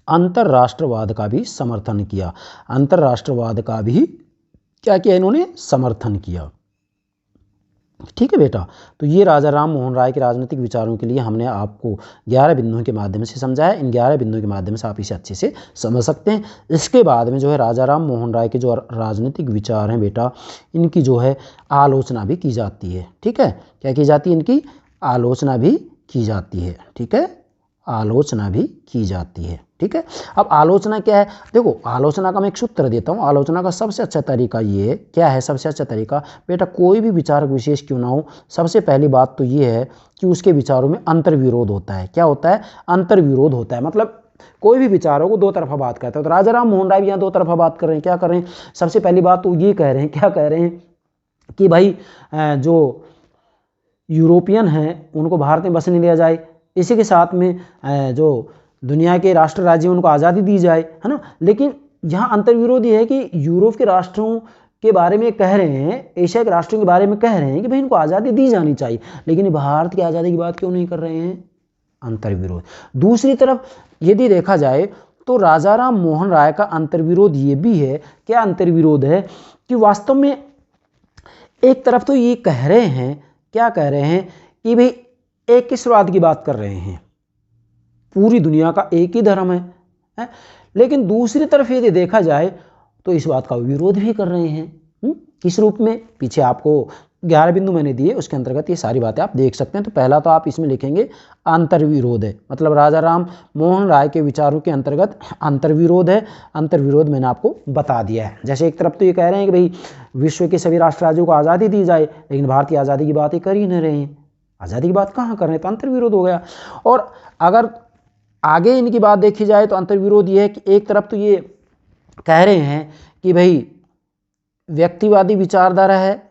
अंतर्राष्ट्रवाद का भी समर्थन किया, अंतर्राष्ट्रवाद का भी क्या किया? इन्होंने समर्थन किया। ठीक है बेटा, तो ये राजा राम मोहन राय के राजनीतिक विचारों के लिए हमने आपको 11 बिंदुओं के माध्यम से समझाया। इन 11 बिंदुओं के माध्यम से आप इसे अच्छे से समझ सकते हैं। इसके बाद में जो है राजा राम मोहन राय के जो राजनीतिक विचार हैं बेटा, इनकी जो है आलोचना भी की जाती है। ठीक है, क्या की जाती है? इनकी आलोचना भी की जाती है। ठीक है, आलोचना भी की जाती है। ठीक है, अब आलोचना क्या है? देखो, आलोचना का मैं एक सूत्र देता हूँ। आलोचना का सबसे अच्छा तरीका ये क्या है? सबसे अच्छा तरीका बेटा, कोई भी विचारक विशेष क्यों ना हो, सबसे पहली बात तो ये है कि उसके विचारों में अंतर्विरोध होता है। क्या होता है? अंतर्विरोध होता है। मतलब कोई भी विचारों को दो तरफा बात करता है, तो राजा राम मोहन राय भी यहाँ दो तरफा बात कर रहे हैं। क्या कर रहे हैं? सबसे पहली बात तो ये कह रहे हैं, क्या कह रहे हैं कि भाई जो यूरोपियन हैं उनको भारत में बसने दिया जाए, इसी के साथ में जो दुनिया के राष्ट्र राज्य उनको आज़ादी दी जाए, है ना। लेकिन यहाँ अंतर्विरोध ये है कि यूरोप के राष्ट्रों के बारे में कह रहे हैं, एशिया के राष्ट्रों के बारे में कह रहे हैं कि भाई इनको आज़ादी दी जानी चाहिए, लेकिन भारत की आज़ादी की बात क्यों नहीं कर रहे हैं? अंतर्विरोध। दूसरी तरफ यदि देखा जाए तो राजा राम मोहन राय का अंतर्विरोध ये भी है। क्या अंतर्विरोध है? कि वास्तव में एक तरफ तो ये कह रहे हैं, क्या कह रहे हैं कि भाई एकेश्वरवाद की बात कर रहे हैं, पूरी दुनिया का एक ही धर्म है, लेकिन दूसरी तरफ यदि देखा जाए तो इस बात का विरोध भी कर रहे हैं। किस रूप में? पीछे आपको 11 बिंदु मैंने दिए, उसके अंतर्गत ये सारी बातें आप देख सकते हैं। तो पहला तो आप इसमें लिखेंगे अंतर्विरोध है, मतलब राजा राम मोहन राय के विचारों के अंतर्गत अंतर्विरोध है। अंतर्विरोध मैंने आपको बता दिया है। जैसे एक तरफ तो ये कह रहे हैं कि भाई विश्व के सभी राष्ट्र राज्यों को आज़ादी दी जाए, लेकिन भारत की आज़ादी की बातें कर ही नहीं रहे हैं। आज़ादी की बात कहाँ कर रहे हैं? तो अंतर्विरोध हो गया। और अगर आगे इनकी बात देखी जाए तो अंतर्विरोध ये है कि एक तरफ तो ये कह रहे हैं कि भाई व्यक्तिवादी विचारधारा है,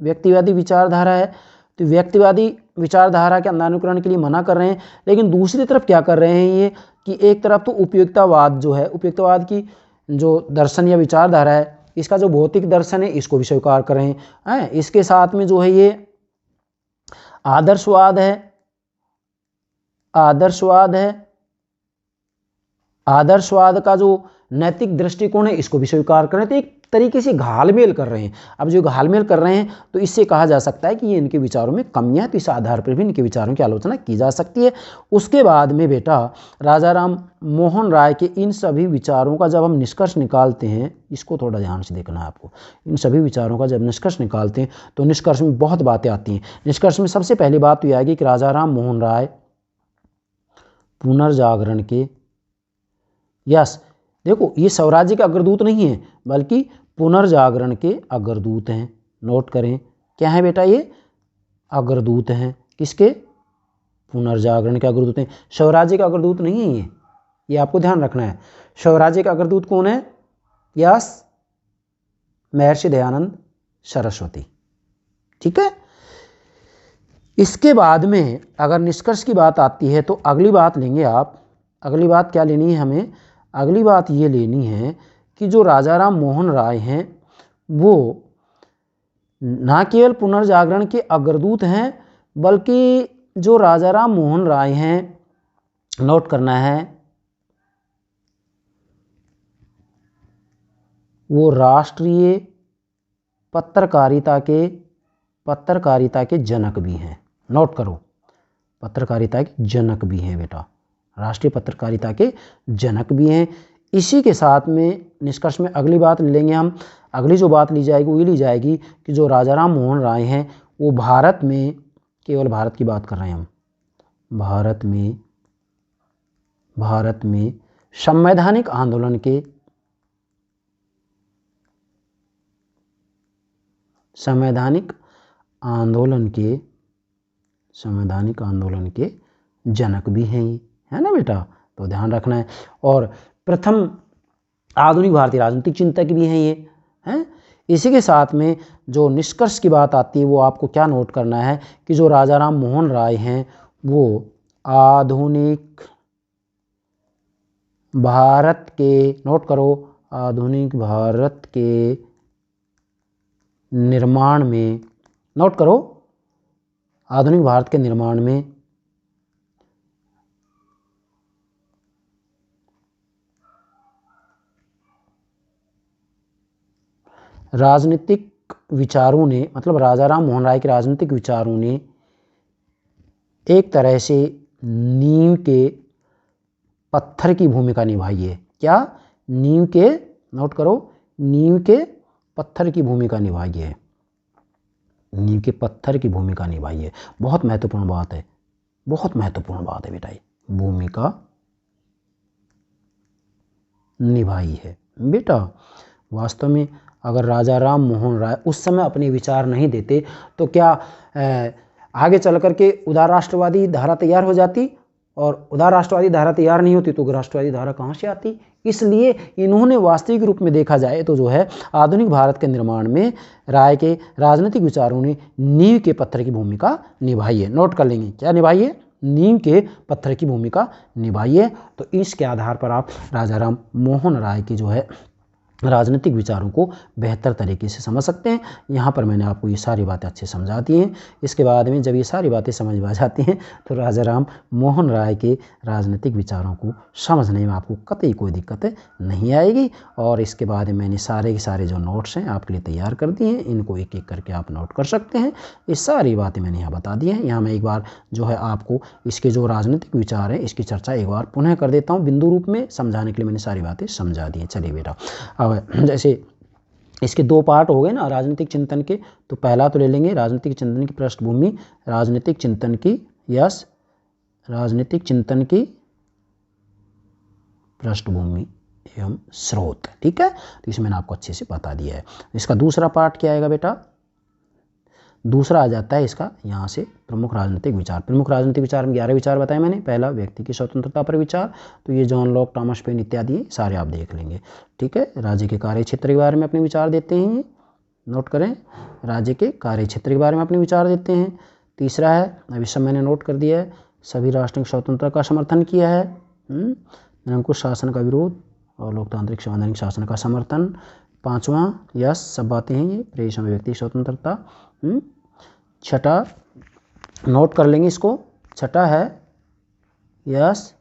व्यक्तिवादी विचारधारा है, तो व्यक्तिवादी विचारधारा के अंधानुकरण के लिए मना कर रहे हैं। लेकिन दूसरी तरफ क्या कर रहे हैं ये कि एक तरफ तो उपयुक्तवाद जो है, उपयुक्तवाद की जो दर्शन या विचारधारा है, इसका जो भौतिक दर्शन है इसको भी स्वीकार कर रहे हैं। इसके साथ में जो है ये आदर्शवाद है, आदर्शवाद है, आदर्शवाद का जो नैतिक दृष्टिकोण है इसको भी स्वीकार कर रहे हैं। तो एक तरीके से घालमेल कर रहे हैं। अब जो घालमेल कर रहे हैं तो इससे कहा जा सकता है कि ये इनके विचारों में कमियां हैं, तो इस आधार पर भी इनके विचारों की आलोचना की जा सकती है। उसके बाद में बेटा राजा राम मोहन राय के इन सभी विचारों का जब हम निष्कर्ष निकालते हैं, इसको थोड़ा ध्यान से देखना है आपको, इन सभी विचारों का जब निष्कर्ष निकालते हैं तो निष्कर्ष में बहुत बातें आती हैं। निष्कर्ष में सबसे पहली बात तो यह आएगी कि राजा राम मोहन राय पुनर्जागरण के, यस देखो ये स्वराज्य के अग्रदूत नहीं है बल्कि पुनर्जागरण के अग्रदूत हैं। नोट करें क्या है बेटा, ये अग्रदूत हैं। किसके? पुनर्जागरण के अग्रदूत हैं, स्वराज्य के अग्रदूत नहीं है ये आपको ध्यान रखना है। स्वराज्य के अग्रदूत कौन है? यस महर्षि दयानंद सरस्वती। ठीक है। इसके बाद में अगर निष्कर्ष की बात आती है तो अगली बात लेंगे आप। अगली बात क्या लेनी है हमें? अगली बात ये लेनी है कि जो राजा राम मोहन राय हैं वो ना केवल पुनर्जागरण के अग्रदूत हैं बल्कि जो राजा राम मोहन राय हैं, नोट करना है, वो राष्ट्रीय पत्रकारिता के जनक भी हैं। नोट करो, पत्रकारिता के जनक भी हैं बेटा, राष्ट्रीय पत्रकारिता के जनक भी हैं। इसी के साथ में निष्कर्ष में अगली बात लेंगे हम। अगली जो बात ली जाएगी वो ये ली जाएगी कि जो राजा राम मोहन राय हैं वो भारत में, केवल भारत की बात कर रहे हैं हम, भारत में संवैधानिक आंदोलन के जनक भी हैं ये, है ना बेटा, तो ध्यान रखना है। और प्रथम आधुनिक भारतीय राजनीतिक चिंतक भी हैं ये, हैं। इसी के साथ में जो निष्कर्ष की बात आती है वो आपको क्या नोट करना है कि जो राजा राम मोहन राय हैं वो आधुनिक भारत के, नोट करो, आधुनिक भारत के निर्माण में, नोट करो, आधुनिक भारत के निर्माण में राजनीतिक विचारों ने, मतलब राजा राम मोहन राय के राजनीतिक विचारों ने एक तरह से नींव के पत्थर की भूमिका निभाई है। क्या? नींव के, नोट करो, नींव के पत्थर की भूमिका निभाई है, नींव के पत्थर की भूमिका निभाई है। बहुत महत्वपूर्ण बात है, बहुत महत्वपूर्ण बात है बेटा, ये भूमिका निभाई है बेटा। वास्तव में अगर राजा राम मोहन राय उस समय अपने विचार नहीं देते तो क्या आगे चल करके उदार राष्ट्रवादी धारा तैयार हो जाती, और उदार राष्ट्रवादी धारा तैयार नहीं होती तो राष्ट्रवादी धारा कहाँ से आती। इसलिए इन्होंने वास्तविक रूप में देखा जाए तो जो है आधुनिक भारत के निर्माण में राय के राजनीतिक विचारों ने नींव के पत्थर की भूमिका निभाई है। नोट कर लेंगे, क्या निभाई है? नींव के पत्थर की भूमिका निभाई है। तो इसके आधार पर आप राजा राम मोहन राय की जो है राजनीतिक विचारों को बेहतर तरीके से समझ सकते हैं। यहाँ पर मैंने आपको ये सारी बातें अच्छे समझा दी हैं। इसके बाद में जब ये सारी बातें समझ में आ जाती हैं तो राजा राम मोहन राय के राजनीतिक विचारों को समझने में आपको कतई कोई दिक्कत नहीं आएगी। और इसके बाद में मैंने सारे के सारे जो नोट्स हैं आपके लिए तैयार कर दिए हैं, इनको एक एक करके आप नोट कर सकते हैं। ये सारी बातें मैंने यहाँ बता दी हैं। यहाँ मैं एक बार जो है आपको इसके जो राजनीतिक विचार हैं इसकी चर्चा एक बार पुनः कर देता हूँ, बिंदु रूप में समझाने के लिए मैंने सारी बातें समझा दी हैं। चलिए बेटा, अब जैसे इसके दो पार्ट हो गए ना राजनीतिक चिंतन के, तो पहला तो ले लेंगे राजनीतिक चिंतन की पृष्ठभूमि, राजनीतिक चिंतन की, यस, राजनीतिक चिंतन की पृष्ठभूमि एवं स्रोत। ठीक है, तो इसमें मैंने आपको अच्छे से बता दिया है। इसका दूसरा पार्ट क्या आएगा बेटा? दूसरा आ जाता है इसका यहाँ से प्रमुख राजनीतिक विचार। प्रमुख राजनीतिक विचार में 11 विचार बताए मैंने। पहला व्यक्ति की स्वतंत्रता पर विचार, तो ये जॉन लॉक, टॉमस पेन इत्यादि सारे आप देख लेंगे। ठीक है, राज्य के कार्य क्षेत्र के बारे में अपने विचार देते हैं, नोट करें, राज्य के कार्य क्षेत्र के बारे में अपने विचार देते हैं। तीसरा है, अभी सब मैंने नोट कर दिया है, सभी राष्ट्रीय स्वतंत्रता का समर्थन किया है, निरंकुश शासन का विरोध और लोकतांत्रिक संवैधानिक शासन का समर्थन। पाँचवां, यस, सब बातें हैं ये, प्रेस में व्यक्ति स्वतंत्रता। छठा, नोट कर लेंगे इसको, छठा है, यस,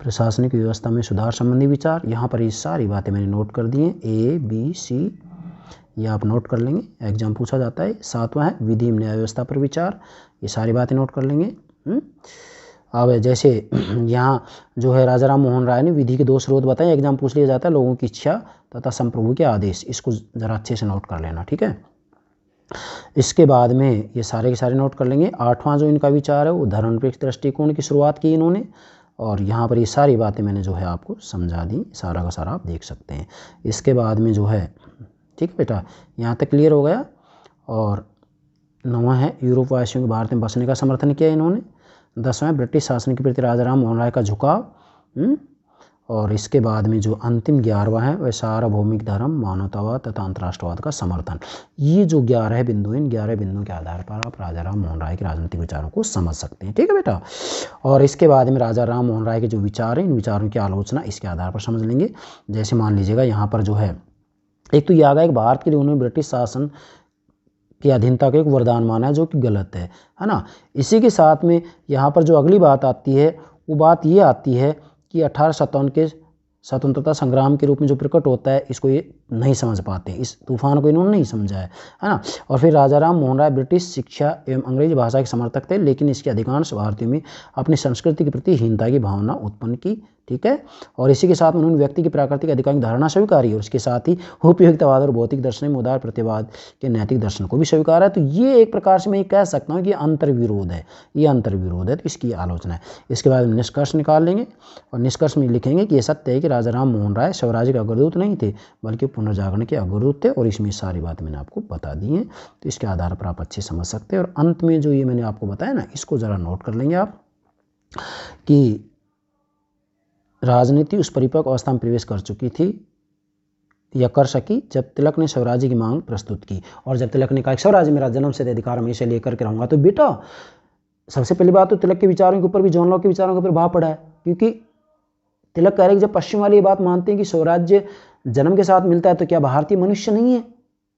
प्रशासनिक व्यवस्था में सुधार संबंधी विचार। यहाँ पर ये सारी बातें मैंने नोट कर दी हैं, ABC, ये आप नोट कर लेंगे, एग्जाम पूछा जाता है। 7वां है विधि एवं न्याय व्यवस्था पर विचार, ये सारी बातें नोट कर लेंगे। अब जैसे यहाँ जो है राजा राम मोहन राय ने विधि के 2 स्रोत बताए, एग्जाम पूछ लिया जाता है, लोगों की इच्छा तथा संप्रभु के आदेश, इसको ज़रा अच्छे से नोट कर लेना, ठीक है। इसके बाद में ये सारे के सारे नोट कर लेंगे। 8वां जो इनका विचार है वो धर्मनिरपेक्ष दृष्टिकोण की शुरुआत की इन्होंने, और यहाँ पर ये सारी बातें मैंने जो है आपको समझा दी, सारा का सारा आप देख सकते हैं। इसके बाद में जो है, ठीक है बेटा, यहाँ तक क्लियर हो गया। और 9वां है यूरोप वासियों के भारत में बसने का समर्थन किया इन्होंने। 10वां ब्रिटिश शासन के प्रति राजा राम मोहन राय का झुकाव। और इसके बाद में जो अंतिम 11वां है वह सार्वभौमिक धर्म, मानवतावाद तथा अंतर्राष्ट्रवाद का समर्थन। ये जो 11 बिंदु, इन 11 बिंदुओं के आधार पर आप राजा राम मोहन राय के राजनीतिक विचारों को समझ सकते हैं, ठीक है बेटा। और इसके बाद में राजा राम मोहन राय के जो विचार हैं, इन विचारों की आलोचना इसके आधार पर समझ लेंगे। जैसे मान लीजिएगा यहाँ पर जो है, एक तो ये आ गया कि भारत के लिए उन्होंने ब्रिटिश शासन की अधीनता को एक वरदान माना है, जो कि गलत है ना। इसी के साथ में यहाँ पर जो अगली बात आती है वो बात ये आती है कि 1857 के स्वतंत्रता संग्राम के रूप में जो प्रकट होता है, इसको ये नहीं समझ पाते, इस तूफान को इन्होंने नहीं समझा है ना। और फिर राजा राम मोहन राय ब्रिटिश शिक्षा एवं अंग्रेजी भाषा के समर्थक थे, लेकिन इसके अधिकांश भारतीयों में अपनी संस्कृति के प्रति हीनता की भावना उत्पन्न की, ठीक है। और इसी के साथ उन्होंने व्यक्ति की प्राकृतिक अधिकार की धारणा स्वीकारी, और इसके साथ ही उपयुक्तवाद और भौतिक दर्शन में उदार प्रतिवाद के नैतिक दर्शन को भी स्वीकार है। तो ये एक प्रकार से मैं ये कह सकता हूँ कि अंतर्विरोध है, ये अंतर्विरोध है, तो इसकी आलोचना है। इसके बाद निष्कर्ष निकाल लेंगे, और निष्कर्ष में लिखेंगे कि ये सत्य है कि राजा राम मोहन राय स्वराज्य के अग्रदूत नहीं थे, बल्कि पुनर्जागरण के अग्रदूत थे, और इसमें सारी बात मैंने आपको बता दी है। तो इसके आधार पर आप अच्छे समझ सकते हैं। और अंत में जो ये मैंने आपको बताया ना, इसको ज़रा नोट कर लेंगे आप कि राजनीति उस परिपक्व अवस्था में प्रवेश कर चुकी थी या कर सकी जब तिलक ने स्वराज्य की मांग प्रस्तुत की। और जब तिलक ने कहा स्वराज्य मेरा जन्म से अधिकार हमेशा लेकर के रहूँगा, तो बेटा सबसे पहली बात तो तिलक के विचारों के ऊपर भी जॉन लॉक के विचारों के ऊपर भाव पड़ा है, क्योंकि तिलक कह रहे कि जब पश्चिम वाली ये बात मानते हैं कि स्वराज्य जन्म के साथ मिलता है, तो क्या भारतीय मनुष्य नहीं है?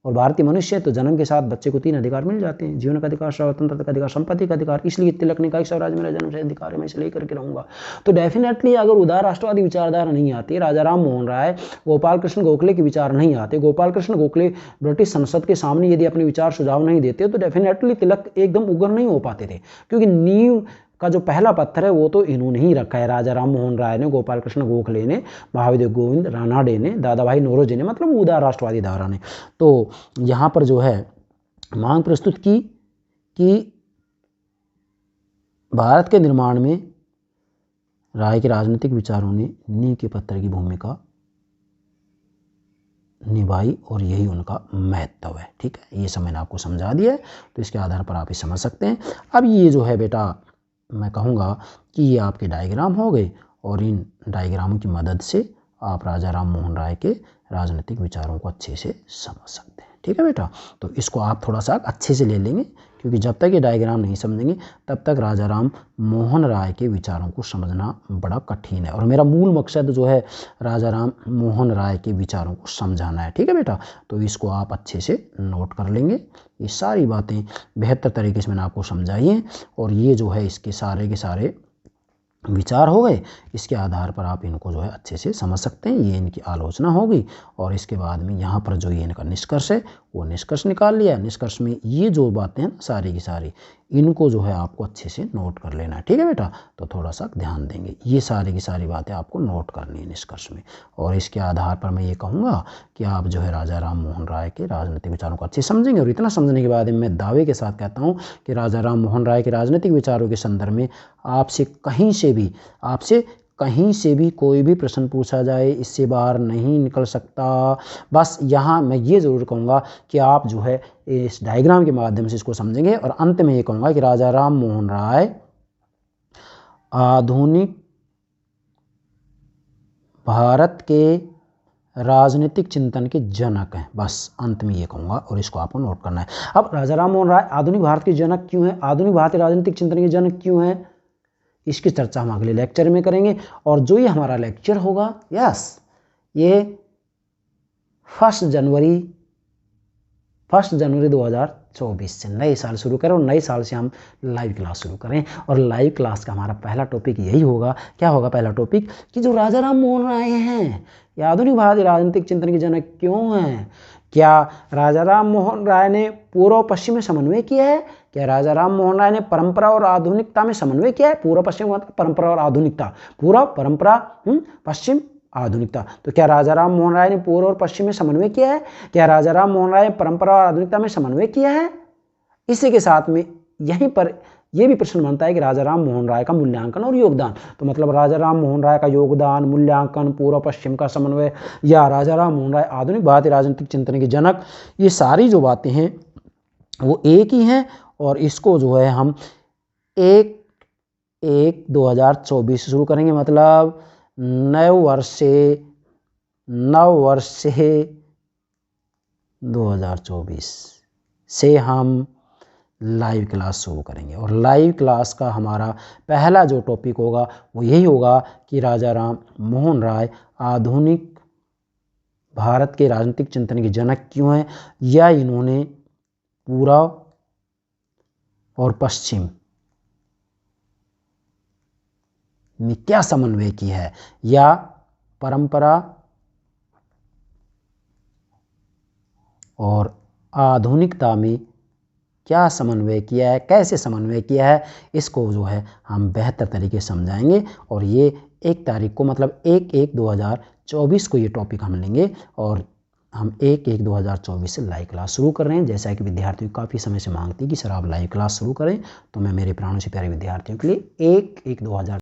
और भारतीय मनुष्य है तो जन्म के साथ बच्चे को 3 अधिकार मिल जाते हैं, जीवन का अधिकार, स्वतंत्रता का अधिकार, संपत्ति का अधिकार। इसलिए तिलक ने कहा स्वराज्य मेरा जन्म से अधिकार है, मैं इसे लेकर के रहूंगा। तो डेफिनेटली अगर उदार राष्ट्रवादी विचारधारा नहीं आती, राजा राम मोहन राय, गोपाल कृष्ण गोखले के विचार नहीं आते, गोपाल कृष्ण गोखले ब्रिटिश संसद के सामने यदि अपने विचार सुझाव नहीं देते, तो डेफिनेटली तिलक एकदम उग्र नहीं हो पाते थे, क्योंकि नींव का जो पहला पत्थर है वो तो इन्होंने ही रखा है, राजा राम मोहन राय ने, गोपाल कृष्ण गोखले ने, महावीर गोविंद रानाडे ने, दादा भाई नौरोजी ने, मतलब उदार राष्ट्रवादी धारा ने। तो यहाँ पर जो है मांग प्रस्तुत की कि भारत के निर्माण में राय के राजनीतिक विचारों ने नींव के पत्थर की भूमिका निभाई, और यही उनका महत्व है, ठीक है। ये सब मैंने आपको समझा दिया है, तो इसके आधार पर आप ये समझ सकते हैं। अब ये जो है बेटा, मैं कहूँगा कि ये आपके डायग्राम हो गए, और इन डायग्रामों की मदद से आप राजा राम मोहन राय के राजनीतिक विचारों को अच्छे से समझ सकते हैं, ठीक है बेटा। तो इसको आप थोड़ा सा अच्छे से ले लेंगे, क्योंकि जब तक ये डायग्राम नहीं समझेंगे तब तक राजा राम मोहन राय के विचारों को समझना बड़ा कठिन है। और मेरा मूल मकसद जो है राजा राम मोहन राय के विचारों को समझाना है, ठीक है बेटा। तो इसको आप अच्छे से नोट कर लेंगे। ये सारी बातें बेहतर तरीके से मैंने आपको समझाई हैं, और ये जो है इसके सारे के सारे विचार हो गए। इसके आधार पर आप इनको जो है अच्छे से समझ सकते हैं। ये इनकी आलोचना होगी, और इसके बाद में यहाँ पर जो ये इनका निष्कर्ष है वो निष्कर्ष निकाल लिया। निष्कर्ष में ये जो बातें हैं सारी की सारी, इनको जो है आपको अच्छे से नोट कर लेना है, ठीक है बेटा। तो थोड़ा सा ध्यान देंगे, ये सारी की सारी बातें आपको नोट करनी है निष्कर्ष में। और इसके आधार पर मैं ये कहूँगा कि आप जो है राजा राम मोहन राय के राजनीतिक विचारों को अच्छे समझेंगे। और इतना समझने के बाद मैं दावे के साथ कहता हूँ कि राजा राम मोहन राय के राजनीतिक विचारों के संदर्भ में आपसे कहीं से भी कोई भी प्रश्न पूछा जाए, इससे बाहर नहीं निकल सकता। बस यहाँ मैं ये ज़रूर कहूँगा कि आप जो है इस डायग्राम के माध्यम से इसको समझेंगे। और अंत में ये कहूँगा कि राजा राम मोहन राय आधुनिक भारत के राजनीतिक चिंतन के जनक हैं। बस अंत में ये कहूँगा, और इसको आपको नोट करना है। अब राजा राम मोहन राय आधुनिक भारत के जनक क्यों हैं, आधुनिक भारतीय राजनीतिक चिंतन के जनक क्यों हैं, इसकी चर्चा हम अगले लेक्चर में करेंगे। और जो ये हमारा लेक्चर होगा, ये 1 जनवरी 2023 2024 से नए साल शुरू करें और नए साल से हम लाइव क्लास शुरू करें। और लाइव क्लास का हमारा पहला टॉपिक यही होगा, क्या होगा पहला टॉपिक, कि जो राजा राम मोहन राय हैं ये आधुनिक भारतीय राजनीतिक चिंतन के जनक क्यों हैं। क्या राजा राम मोहन राय ने पूर्व और पश्चिम में समन्वय किया है? क्या राजा राम मोहन राय ने परंपरा और आधुनिकता में समन्वय किया है? पूर्व पश्चिम मतलब परंपरा और आधुनिकता, पूर्व परंपरा पश्चिम आधुनिकता। तो क्या राजा राम मोहन राय ने पूर्व और पश्चिम में समन्वय किया है? क्या राजा राम मोहन राय ने परंपरा और आधुनिकता में समन्वय किया है? इसी के साथ में यहीं पर यह भी प्रश्न बनता है कि राजा राम मोहन राय का मूल्यांकन और योगदान। तो मतलब राजा राम मोहन राय का योगदान, मूल्यांकन, पूर्व पश्चिम का समन्वय, या राजा राम मोहन राय आधुनिक भारतीय राजनीतिक चिंतन के जनक, ये सारी जो बातें हैं वो एक ही हैं। और इसको जो है हम 1/1/2024 शुरू करेंगे, मतलब नव वर्ष से 2024 से हम लाइव क्लास शुरू करेंगे। और लाइव क्लास का हमारा पहला जो टॉपिक होगा वो यही होगा कि राजा राम मोहन राय आधुनिक भारत के राजनीतिक चिंतन के जनक क्यों हैं, या इन्होंने पूर्व और पश्चिम में क्या समन्वय किया है, या परंपरा और आधुनिकता में क्या समन्वय किया है, कैसे समन्वय किया है, इसको जो है हम बेहतर तरीके से समझाएंगे। और ये 1 तारीख को मतलब 1/1/2024 को ये टॉपिक हम लेंगे। और हम 1/1/2024 से लाइव क्लास शुरू कर रहे हैं। जैसा कि विद्यार्थियों काफ़ी समय से मांगती कि सर आप लाइव क्लास शुरू करें, तो मैं मेरे प्राणों से प्यारे विद्यार्थियों के लिए 1/1/2024